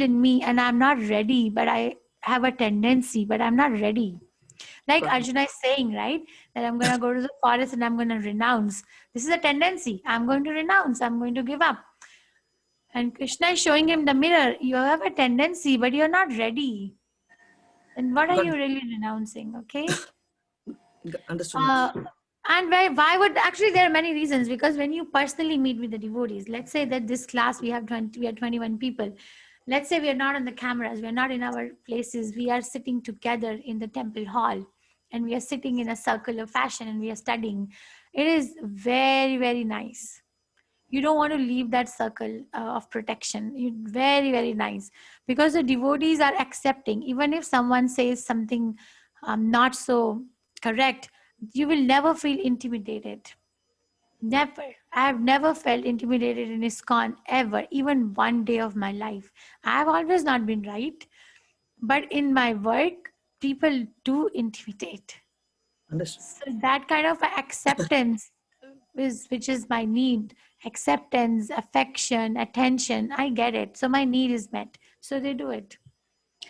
in me, and I'm not ready, but I have a tendency, but I'm not ready. Like Arjuna is saying, right? That I'm going to go to the forest and I'm going to renounce. This is a tendency. I'm going to renounce. I'm going to give up. And Krishna is showing him the mirror. You have a tendency, but you're not ready. And what are you really renouncing? Okay. Understood. And why would actually there are many reasons, because when you personally meet with the devotees, let's say that this class we are 21 people. Let's say we are not on the cameras, we are not in our places, we are sitting together in the temple hall, and we are sitting in a circular fashion and we are studying. It is very, very nice. You don't want to leave that circle of protection. Very, very nice, because the devotees are accepting. Even if someone says something not so correct, you will never feel intimidated. Never. I have never felt intimidated in ISKCON ever, even one day of my life. I have always not been right, but in my work, people do intimidate. Understood. So that kind of acceptance which is my need, acceptance, affection, attention, I get it. So my need is met. So they do it.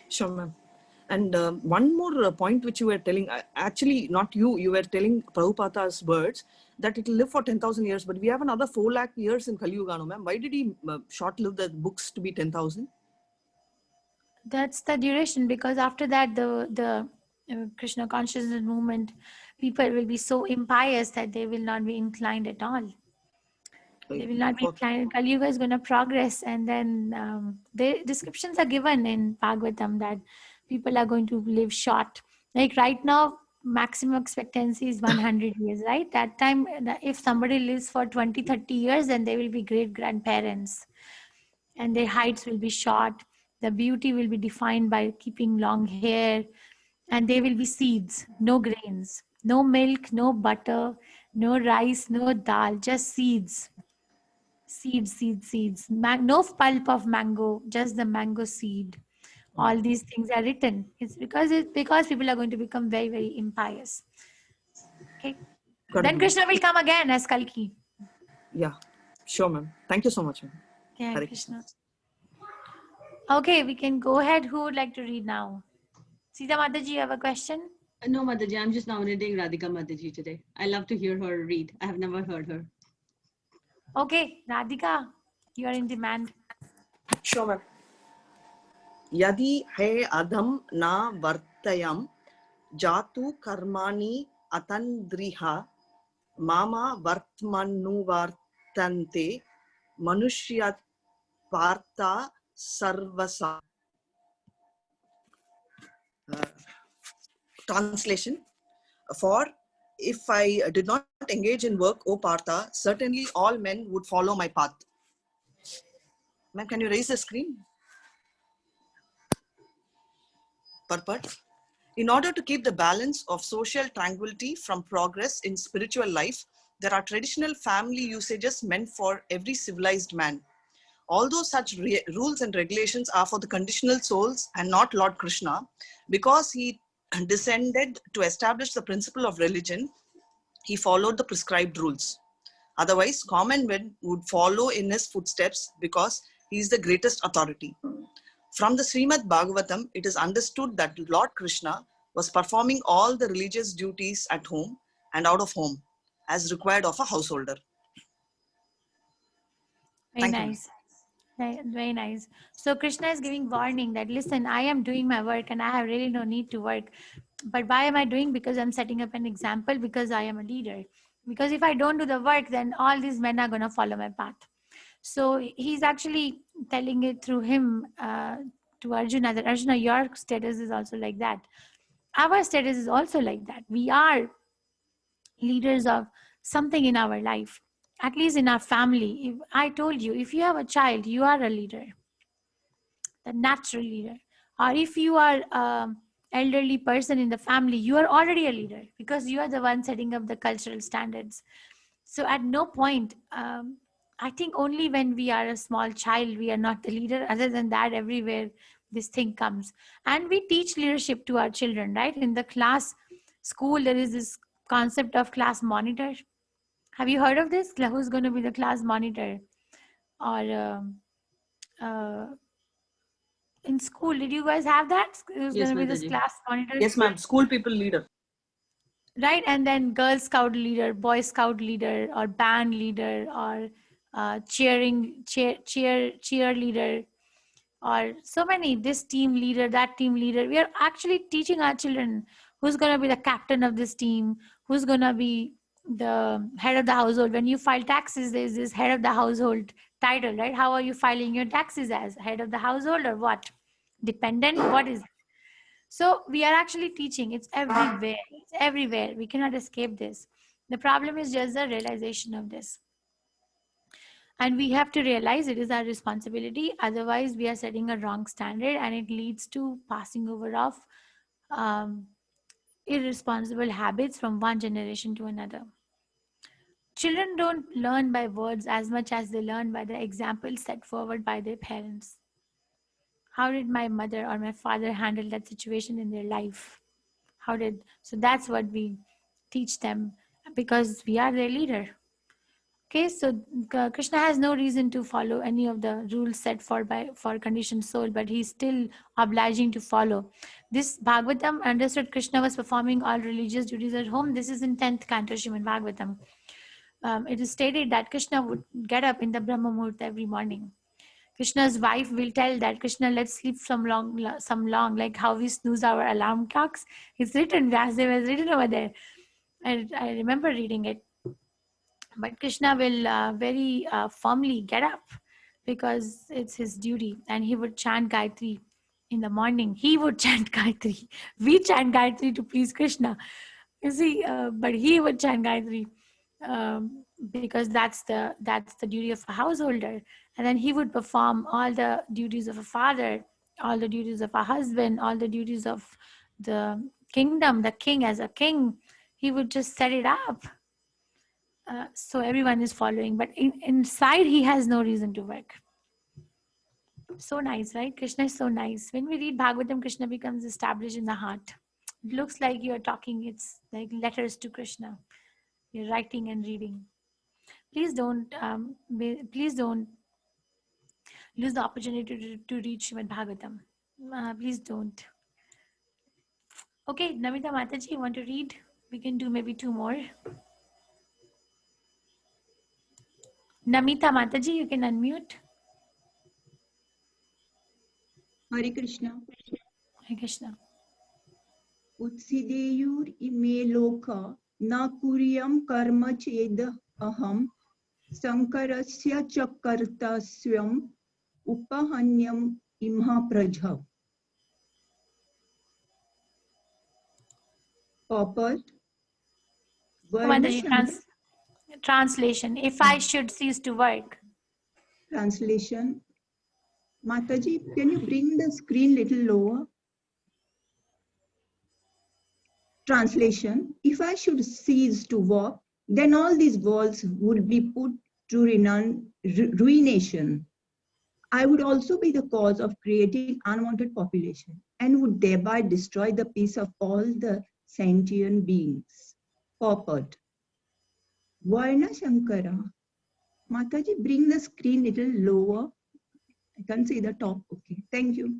Sure, ma'am. And one more point which you were telling, actually not you were telling Prabhupada's words that it will live for 10,000 years, but we have another 4 lakh years in Kali Yuga, no, ma'am. Why did he short-live the books to be 10,000? That's the duration, because after that the Krishna consciousness movement, people will be so impious that they will not be inclined at all. They will not be inclined. Kali Yuga is going to progress, and then the descriptions are given in Bhagavatam that people are going to live short. Like right now, maximum expectancy is 100 years, right? That time, if somebody lives for 20, 30 years, then they will be great grandparents and their heights will be short. The beauty will be defined by keeping long hair, and they will be seeds, no grains, no milk, no butter, no rice, no dal, just seeds. Seeds. No pulp of mango, just the mango seed. All these things are written. It's because people are going to become very, very impious. Okay. Got Then it. Krishna will come again as Kalki. Yeah, sure, ma'am. Thank you so much, ma'am. Yeah, Hare Krishna. Okay, we can go ahead. Who would like to read now? Sita Mataji, you have a question? No, Mataji, I'm just nominating Radhika Mataji today. I love to hear her read. I have never heard her. Okay, Radhika, you are in demand. Sure, ma'am. Yadi he adham na vartayam jatu karmani atandriha mama vartmanu vartante manushya partha sarvasa. Translation: For if I did not engage in work, O Partha, certainly all men would follow my path. Ma'am, can you raise the screen? Purport. In order to keep the balance of social tranquility from progress in spiritual life, there are traditional family usages meant for every civilized man. Although such rules and regulations are for the conditional souls and not Lord Krishna, because he descended to establish the principle of religion, he followed the prescribed rules. Otherwise, common men would follow in his footsteps because he is the greatest authority. From the Srimad Bhagavatam, it is understood that Lord Krishna was performing all the religious duties at home and out of home as required of a householder. Very nice. Very nice. So Krishna is giving warning that, listen, I am doing my work and I have really no need to work. But why am I doing? Because I'm setting up an example, because I am a leader. Because if I don't do the work, then all these men are going to follow my path. So he's actually telling it through him to Arjuna, that Arjuna, your status is also like that. Our status is also like that. We are leaders of something in our life, at least in our family. If I told you, if you have a child, you are a leader, the natural leader. Or if you are an elderly person in the family, you are already a leader because you are the one setting up the cultural standards. So at no point, I think only when we are a small child, we are not the leader. Other than that, everywhere this thing comes. And we teach leadership to our children, right? In the class school, there is this concept of class monitor. Have you heard of this? Who's going to be the class monitor? Or in school, did you guys have that? Who's Yes, going to be this Mataji. class monitor? Yes, ma'am. School people leader. Right, and then Girl Scout leader, Boy Scout leader, or band leader, or cheerleader, or so many, this team leader, that team leader. We are actually teaching our children who's going to be the captain of this team, who's going to be the head of the household. When you file taxes, there's this head of the household title, right? How are you filing your taxes, as head of the household or what? Dependent, what is it? So we are actually teaching. It's everywhere. It's everywhere. We cannot escape this. The problem is just the realization of this. And we have to realize it is our responsibility. Otherwise, we are setting a wrong standard and it leads to passing over of irresponsible habits from one generation to another. Children don't learn by words as much as they learn by the examples set forward by their parents. How did my mother or my father handle that situation in their life? So that's what we teach them, because we are their leader. Okay, so Krishna has no reason to follow any of the rules set for conditioned soul, but he's still obliging to follow. This Bhagavatam understood Krishna was performing all religious duties at home. This is in 10th canto Srimad Bhagavatam. It is stated that Krishna would get up in the Brahma Muhurta every morning. Krishna's wife will tell that, Krishna, let's sleep some long, like how we snooze our alarm clocks. It's written, Vyasdeva is written over there. I remember reading it. But Krishna will very firmly get up because it's his duty, and he would chant Gayatri in the morning. He would chant Gayatri. We chant Gayatri to please Krishna. You see, but he would chant Gayatri because that's the duty of a householder, and then he would perform all the duties of a father, all the duties of a husband, all the duties of the kingdom, the king as a king. He would just set it up. So everyone is following, but inside he has no reason to work. So nice, right? Krishna is so nice. When we read Bhagavatam, Krishna becomes established in the heart. It looks like you're talking, it's like letters to Krishna. You're writing and reading. Please don't lose the opportunity to read Srimad Bhagavatam. Please don't. Okay, Namita Mataji, you want to read? We can do maybe 2 more. Namita Mataji, you can unmute. Hare Krishna. Hare Krishna. Utsideyur ime loka na kuryam karma ched aham sankarasya chakartasvyam upahanyam imha prajha. Purport. Mataji, translation. If I should cease to work. Translation. Mataji, can you bring the screen little lower? Translation. If I should cease to work, then all these worlds would be put to ruination. I would also be the cause of creating unwanted population and would thereby destroy the peace of all the sentient beings. Purport. Varna Shankara. Mataji, bring the screen little lower. I can't see the top. Okay, thank you.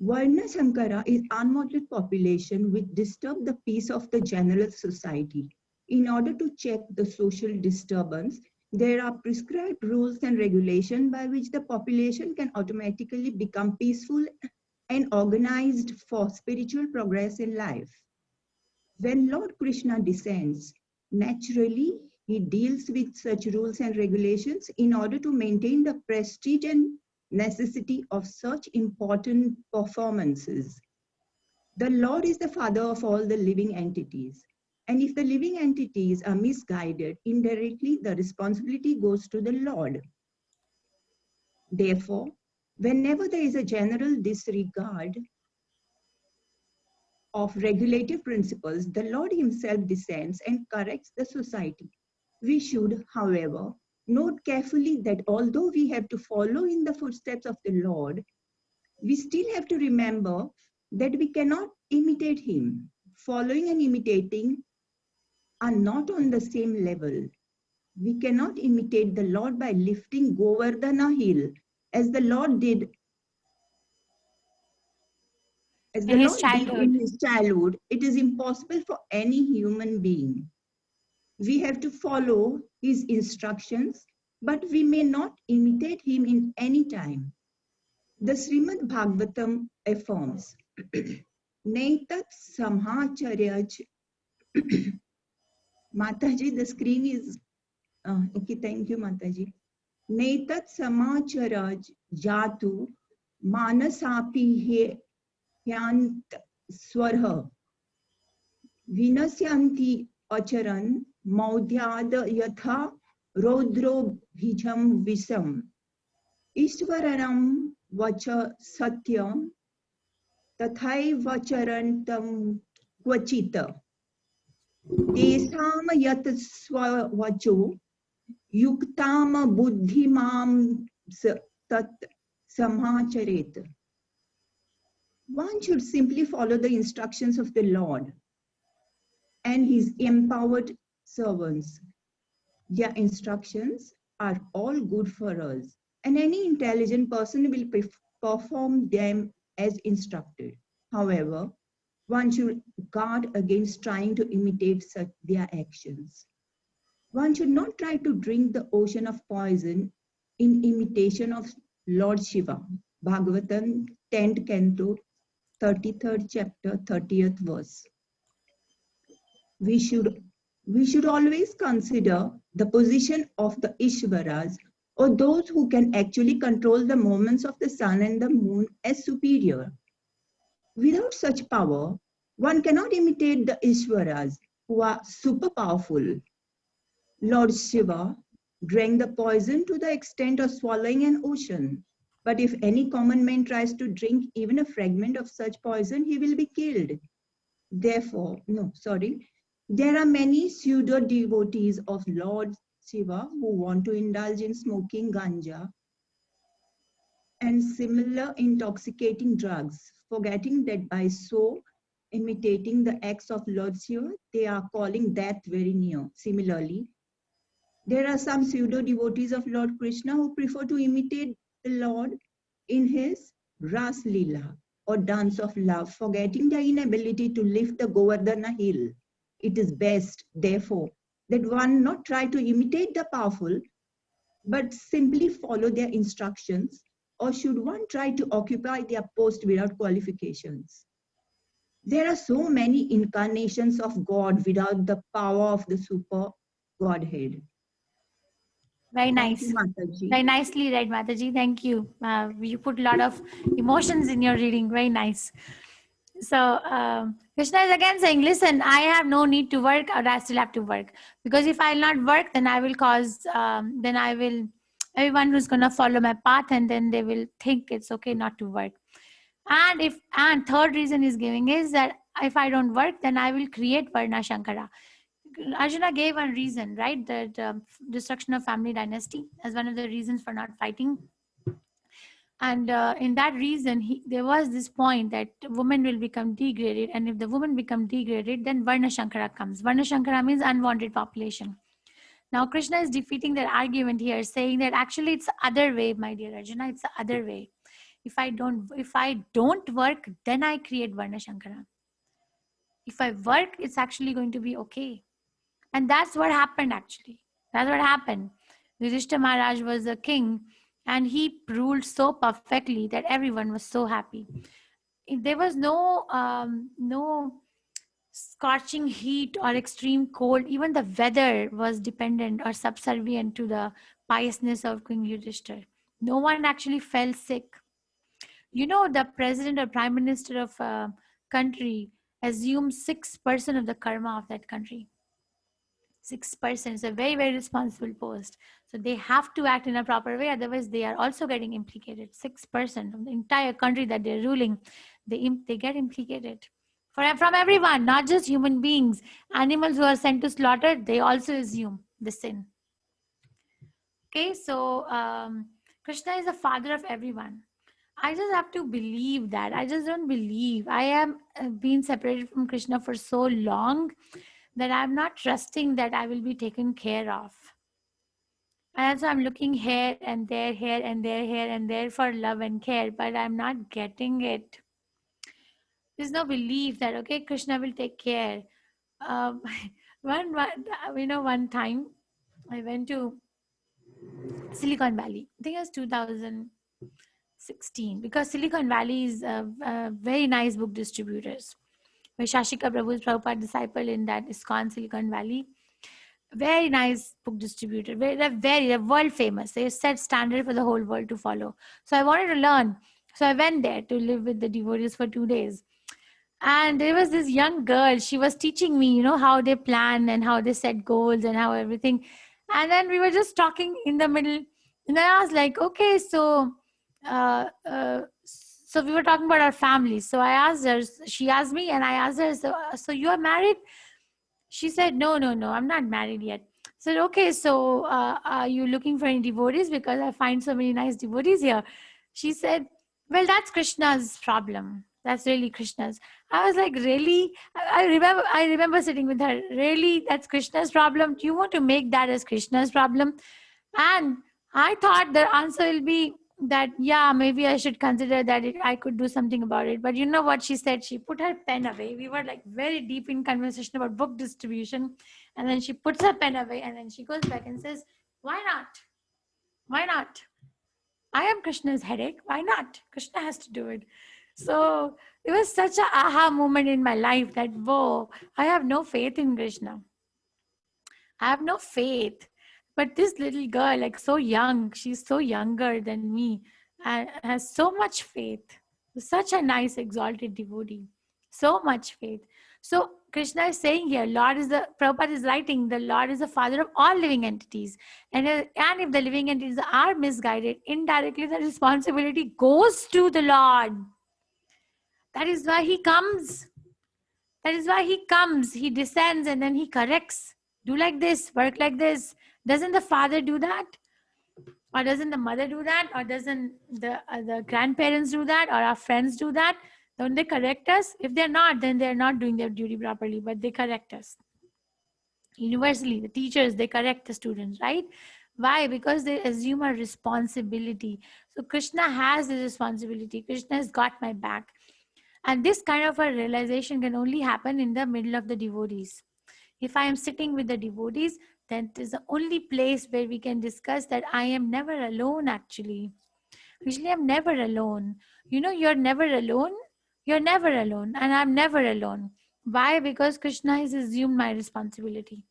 Varna Shankara is unwanted population which disturb the peace of the general society. In order to check the social disturbance, there are prescribed rules and regulations by which the population can automatically become peaceful and organized for spiritual progress in life. When Lord Krishna descends, naturally, he deals with such rules and regulations in order to maintain the prestige and necessity of such important performances. The Lord is the father of all the living entities. And if the living entities are misguided, indirectly the responsibility goes to the Lord. Therefore, whenever there is a general disregard of regulative principles, the Lord himself descends and corrects the society. We should, however, note carefully that although we have to follow in the footsteps of the Lord, we still have to remember that we cannot imitate him. Following and imitating are not on the same level. We cannot imitate the Lord by lifting Govardhana hill, as the Lord did in his childhood. It is impossible for any human being. We have to follow his instructions, but we may not imitate him in any time. The Srimad Bhagavatam affirms, Naitat Samhacharyaj. Mataji, the screen is, okay, thank you, Mataji. Naitat Samacharaj Jatu Manasapi Hyant Swarha Vinasyanti Acharan Maudhyada Yatha Rodro Bhijam Visam Ishwaranam Vacha Satyam Tathai Vacharantam Kvachita Tesam Yat Swavacho Yuktama Buddhimam Tat Samhacharet. One should simply follow the instructions of the Lord and his empowered servants. Their instructions are all good for us, and any intelligent person will perform them as instructed. However, one should guard against trying to imitate their actions. One should not try to drink the ocean of poison in imitation of Lord Shiva. Bhagavatam, 10th canto, 33rd chapter, 30th verse. We should always consider the position of the Ishvaras, or those who can actually control the movements of the sun and the moon, as superior. Without such power, One cannot imitate the Ishwaras who are super powerful. Lord Shiva drank the poison to the extent of swallowing an ocean. But if any common man tries to drink even a fragment of such poison, he will be killed. Therefore, there are many pseudo devotees of Lord Shiva who want to indulge in smoking ganja and similar intoxicating drugs, forgetting that by so imitating the acts of Lord Shiva, they are calling death very near. Similarly, there are some pseudo devotees of Lord Krishna who prefer to imitate the Lord in his Ras Leela or dance of love, forgetting their inability to lift the Govardhana hill. It is best, therefore, that one not try to imitate the powerful, but simply follow their instructions, or should one try to occupy their post without qualifications? There are so many incarnations of God without the power of the super Godhead. Very Thank nice. you, Mataji. Very nicely read, Mataji. Thank you. You put a lot of emotions in your reading. Very nice. So Krishna is again saying, listen, I have no need to work, or I still have to work. Because if I'll not work, then I will cause, everyone who's going to follow my path, and then they will think it's okay not to work. And third reason he's giving is that if I don't work, then I will create Varna Shankara. Arjuna gave one reason, right? That destruction of family dynasty as one of the reasons for not fighting. And in that reason, there was this point that women will become degraded. And if the women become degraded, then Varna Shankara comes. Varna Shankara means unwanted population. Now, Krishna is defeating that argument here, saying that actually it's the other way, my dear Arjuna, it's the other way. If I don't work, then I create Varna Shankara. If I work, it's actually going to be okay. And that's what happened, actually. That's what happened. Yudhishthira Maharaj was a king, and he ruled so perfectly that everyone was so happy. There was no scorching heat or extreme cold. Even the weather was dependent or subservient to the piousness of King Yudhishthira. No one actually fell sick. You know, the president or prime minister of a country assumes 6% of the karma of that country. 6% is a very, very responsible post. So they have to act in a proper way. Otherwise, they are also getting implicated. 6% of the entire country that they're ruling, they get implicated. From everyone, not just human beings. Animals who are sent to slaughter, they also assume the sin. Okay, so Krishna is the father of everyone. I just have to believe that. I just don't believe. I am being separated from Krishna for so long that I'm not trusting that I will be taken care of. And so I'm looking here and there, here and there, here and there for love and care, but I'm not getting it. There's no belief that, okay, Krishna will take care. One time I went to Silicon Valley. I think it was 2016, because Silicon Valley is very nice book distributors. Where Shashika Prabhu is Prabhupada disciple in that ISKCON Silicon Valley. Very nice book distributor. They're world famous. They set standard for the whole world to follow. So I wanted to learn. So I went there to live with the devotees for 2 days. And there was this young girl. She was teaching me, how they plan and how they set goals and how everything. And then we were just talking in the middle. And I was like, okay, so we were talking about our family. So I asked her, she asked me, and I asked her, so you are married? She said, no, I'm not married yet. I said, okay, so are you looking for any devotees? Because I find so many nice devotees here. She said, well, that's Krishna's problem. That's really Krishna's. I was like, really? I remember sitting with her. Really? That's Krishna's problem? Do you want to make that as Krishna's problem? And I thought the answer will be that, yeah, maybe I should consider that I could do something about it. But you know what she said? She put her pen away. We were like very deep in conversation about book distribution. And then she puts her pen away, and then she goes back and says, why not? Why not? I am Krishna's headache. Why not? Krishna has to do it. So it was such an aha moment in my life that, whoa, I have no faith in Krishna. I have no faith. But this little girl, like so young, she's so younger than me, and has so much faith. Such a nice, exalted devotee. So much faith. So Krishna is saying here, Prabhupada is writing, the Lord is the father of all living entities. And if the living entities are misguided, indirectly the responsibility goes to the Lord. That is why he comes. That is why he comes. He descends and then he corrects. Do like this, work like this. Doesn't the father do that? Or doesn't the mother do that? Or doesn't the grandparents do that? Or our friends do that? Don't they correct us? If they're not, then they're not doing their duty properly, but they correct us. Universally, the teachers, they correct the students, right? Why? Because they assume a responsibility. So Krishna has the responsibility. Krishna has got my back. And this kind of a realization can only happen in the middle of the devotees. If I am sitting with the devotees, then it is the only place where we can discuss that I am never alone actually. Usually I'm never alone. You know, you're never alone. You're never alone. And I'm never alone. Why? Because Krishna has assumed my responsibility.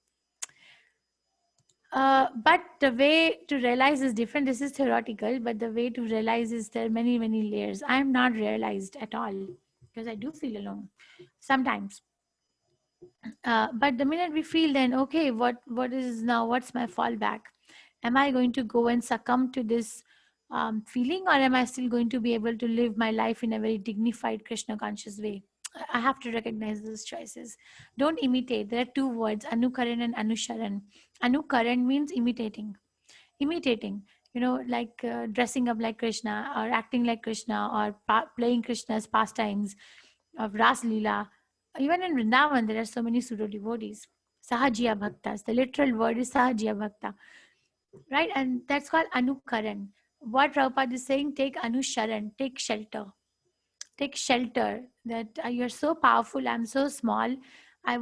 But the way to realize is different. This is theoretical, but the way to realize is there are many, many layers. I am not realized at all because I do feel alone sometimes. But the minute we feel, then okay, what is now? What's my fallback? Am I going to go and succumb to this feeling, or am I still going to be able to live my life in a very dignified Krishna conscious way? I have to recognize those choices. Don't imitate. There are two words, Anukaran and Anusharan. Anukaran means imitating. Imitating, you know, like dressing up like Krishna or acting like Krishna or playing Krishna's pastimes of Ras Leela. Even in Vrindavan, there are so many pseudo devotees. Sahajiya Bhaktas. The literal word is Sahajiya Bhakta. Right? And that's called Anukaran. What Prabhupada is saying, take Anusharan, take shelter. Take shelter that you're so powerful, I'm so small. I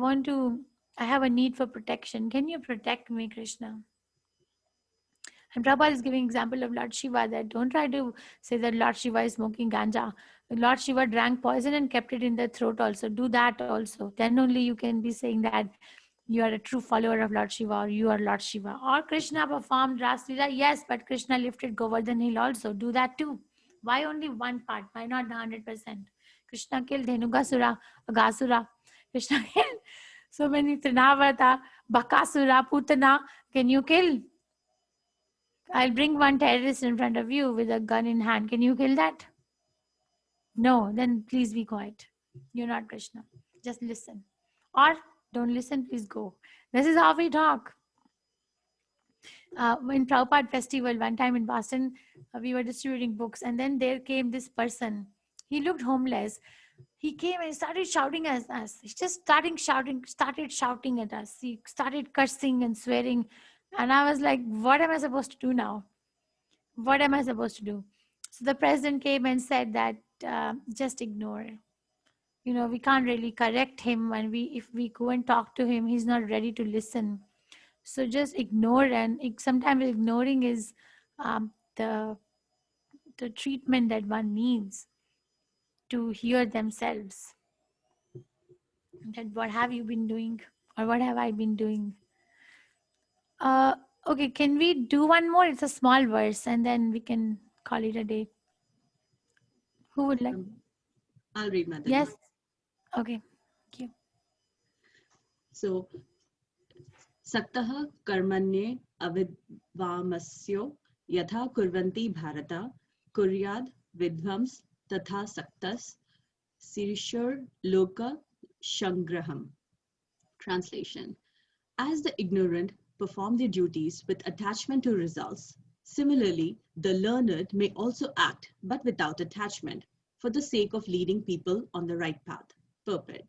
have a need for protection. Can you protect me, Krishna? And Prabhupada is giving example of Lord Shiva, that don't try to say that Lord Shiva is smoking ganja. Lord Shiva drank poison and kept it in the throat also. Do that also. Then only you can be saying that you are a true follower of Lord Shiva, or you are Lord Shiva. Or Krishna performed Ras Leela. Yes, but Krishna lifted Govardhan Hill also. Do that too. Why only one part? Why not the 100%? Krishna killed Dhenugasura, Agasura. Krishna killed so many Trinavarta, Bakasura, Putana. Can you kill? I'll bring one terrorist in front of you with a gun in hand. Can you kill that? No, then please be quiet. You're not Krishna. Just listen. Or don't listen, please go. This is how we talk. In Prabhupada festival, one time in Boston, we were distributing books, and then there came this person. He looked homeless. He came and started shouting at us. He just started shouting at us. He started cursing and swearing. And I was like, what am I supposed to do now? What am I supposed to do? So the president came and said that just ignore. You know, we can't really correct him, and if we go and talk to him, he's not ready to listen. So just ignore, and sometimes ignoring is the treatment that one needs to hear themselves. That what have you been doing, or what have I been doing? Okay, can we do one more? It's a small verse, and then we can call it a day. Who would like? I'll read Mataji. Yes. Okay. Thank you. So, Saktaha karmanye avidvamasyo yatha kurvanti bharata kuryad vidvams tatha saktas sirishur loka shangraham. Translation. As the ignorant perform their duties with attachment to results, similarly, the learned may also act, but without attachment, for the sake of leading people on the right path. Purport.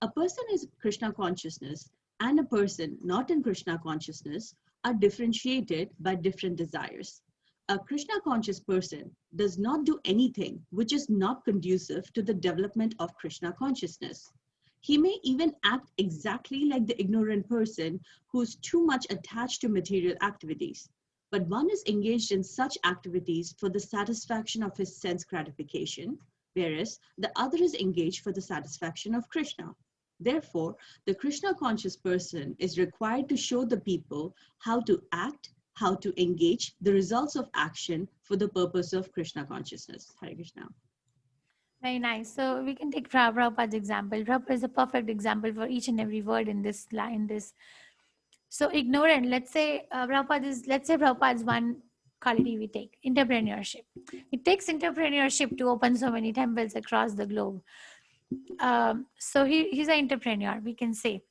A person in Krishna consciousness and a person not in Krishna consciousness are differentiated by different desires. A Krishna conscious person does not do anything which is not conducive to the development of Krishna consciousness. He may even act exactly like the ignorant person who is too much attached to material activities. But one is engaged in such activities for the satisfaction of his sense gratification, whereas the other is engaged for the satisfaction of Krishna. Therefore, the Krishna conscious person is required to show the people how to act, how to engage the results of action for the purpose of Krishna consciousness. Hare Krishna. Very nice. So we can take Prabhupada's example. Prabhupada is a perfect example for each and every word in this line. So ignorant. Let's say Prabhupada's one quality we take, entrepreneurship. It takes entrepreneurship to open so many temples across the globe. So he's an entrepreneur, we can say,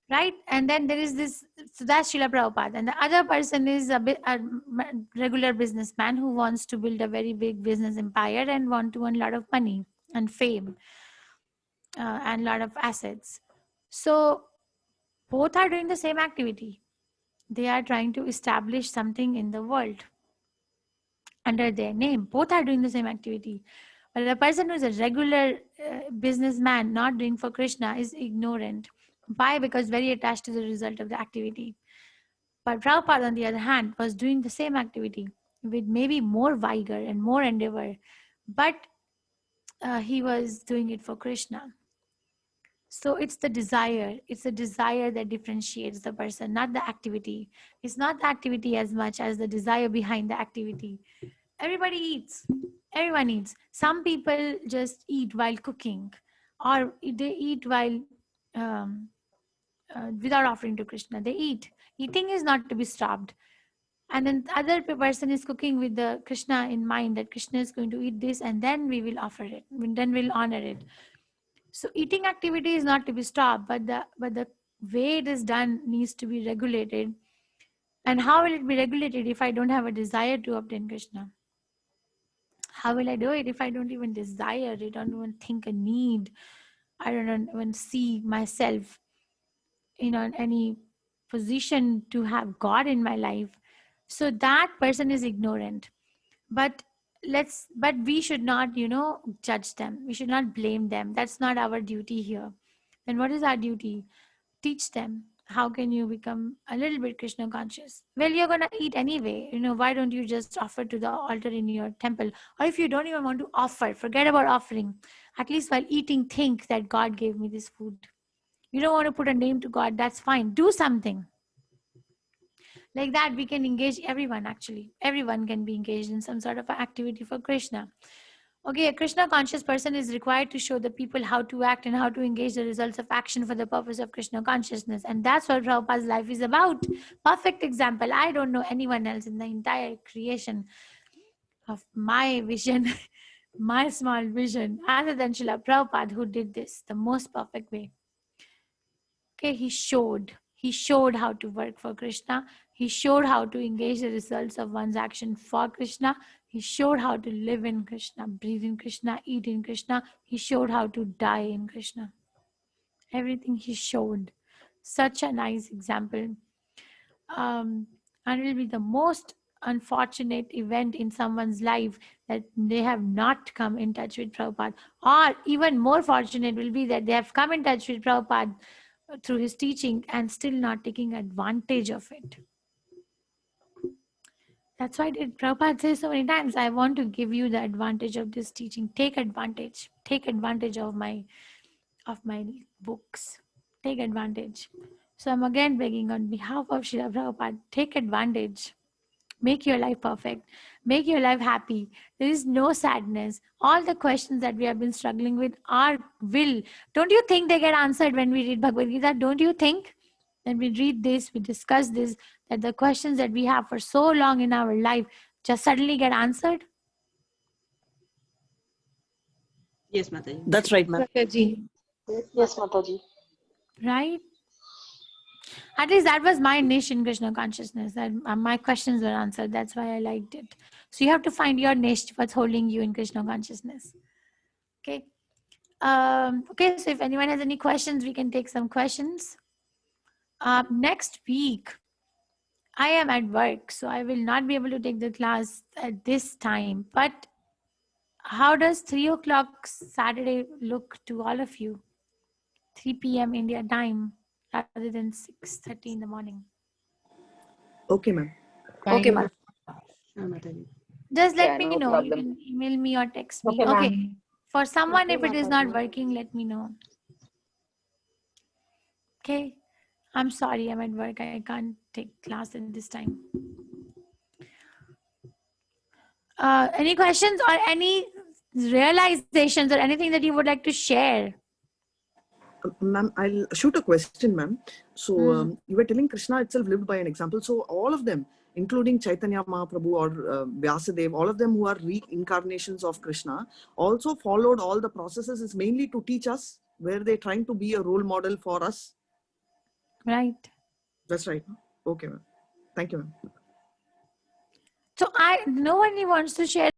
right? And then there is this. So that's Srila Prabhupada, and the other person is a regular businessman who wants to build a very big business empire and want to earn a lot of money and fame and a lot of assets. So both are doing the same activity. They are trying to establish something in the world under their name. Both are doing the same activity. But the person who is a regular businessman not doing for Krishna is ignorant. Why? Because very attached to the result of the activity. But Prabhupada, on the other hand, was doing the same activity with maybe more vigor and more endeavor, but he was doing it for Krishna. So it's the desire that differentiates the person, not the activity. It's not the activity as much as the desire behind the activity. Everybody eats. Everyone eats. Some people just eat while cooking, or they eat while without offering to Krishna. They eat. Eating is not to be stopped. And then the other person is cooking with the Krishna in mind, that Krishna is going to eat this and then we will offer it, then we'll honor it. So eating activity is not to be stopped, but the way it is done needs to be regulated. And how will it be regulated if I don't have a desire to obtain Krishna? How will I do it if I don't even desire it, don't even think a need? I don't even see myself in any position to have God in my life. So that person is ignorant. But we should not, judge them. We should not blame them. That's not our duty here. Then what is our duty? Teach them. How can you become a little bit Krishna conscious? Well, you're going to eat anyway. Why don't you just offer to the altar in your temple? Or if you don't even want to offer, forget about offering. At least while eating, think that God gave me this food. You don't want to put a name to God, that's fine. Do something. Like that, we can engage everyone actually. Everyone can be engaged in some sort of activity for Krishna. Okay, a Krishna conscious person is required to show the people how to act and how to engage the results of action for the purpose of Krishna consciousness. And that's what Prabhupada's life is about. Perfect example. I don't know anyone else in the entire creation of my vision, my small vision, other than Srila Prabhupada, who did this the most perfect way. Okay, he showed how to work for Krishna. He showed how to engage the results of one's action for Krishna. He showed how to live in Krishna, breathe in Krishna, eat in Krishna. He showed how to die in Krishna. Everything he showed. Such a nice example. And it will be the most unfortunate event in someone's life that they have not come in touch with Prabhupada. Or even more fortunate will be that they have come in touch with Prabhupada through his teaching and still not taking advantage of it. That's why Prabhupada says so many times, I want to give you the advantage of this teaching. Take advantage. Take advantage of my books. Take advantage. So I'm again begging on behalf of Srila Prabhupada, take advantage. Make your life perfect. Make your life happy. There is no sadness. All the questions that we have been struggling with will. Don't you think they get answered when we read Bhagavad Gita? Don't you think? When we read this, we discuss this, that the questions that we have for so long in our life just suddenly get answered? Yes, Mataji. That's right, ma'am. Yes, Mataji. Right? At least that was my niche in Krishna consciousness. That my questions were answered. That's why I liked it. So you have to find your niche, what's holding you in Krishna consciousness. Okay. Okay. So if anyone has any questions, we can take some questions. Next week, I am at work, so I will not be able to take the class at this time. But how does 3 o'clock Saturday look to all of you? 3 p.m. India time rather than 6:30 in the morning. Okay, ma'am. Okay, ma'am. Just let me no know. problem. You can email me or text me. Okay, Okay. ma'am. For someone, Okay, if it is not Mataji. working, let me know. Okay. I'm sorry, I'm at work. I can't take class at this time. Any questions or any realizations or anything that you would like to share. Ma'am, I'll shoot a question, ma'am. So you were telling Krishna itself lived by an example. So all of them, including Chaitanya Mahaprabhu or Vyasadeva, all of them who are reincarnations of Krishna, also followed all the processes is mainly to teach us, where they're trying to be a role model for us. Right. That's right. Okay, ma'am. Thank you, ma'am. So no one wants to share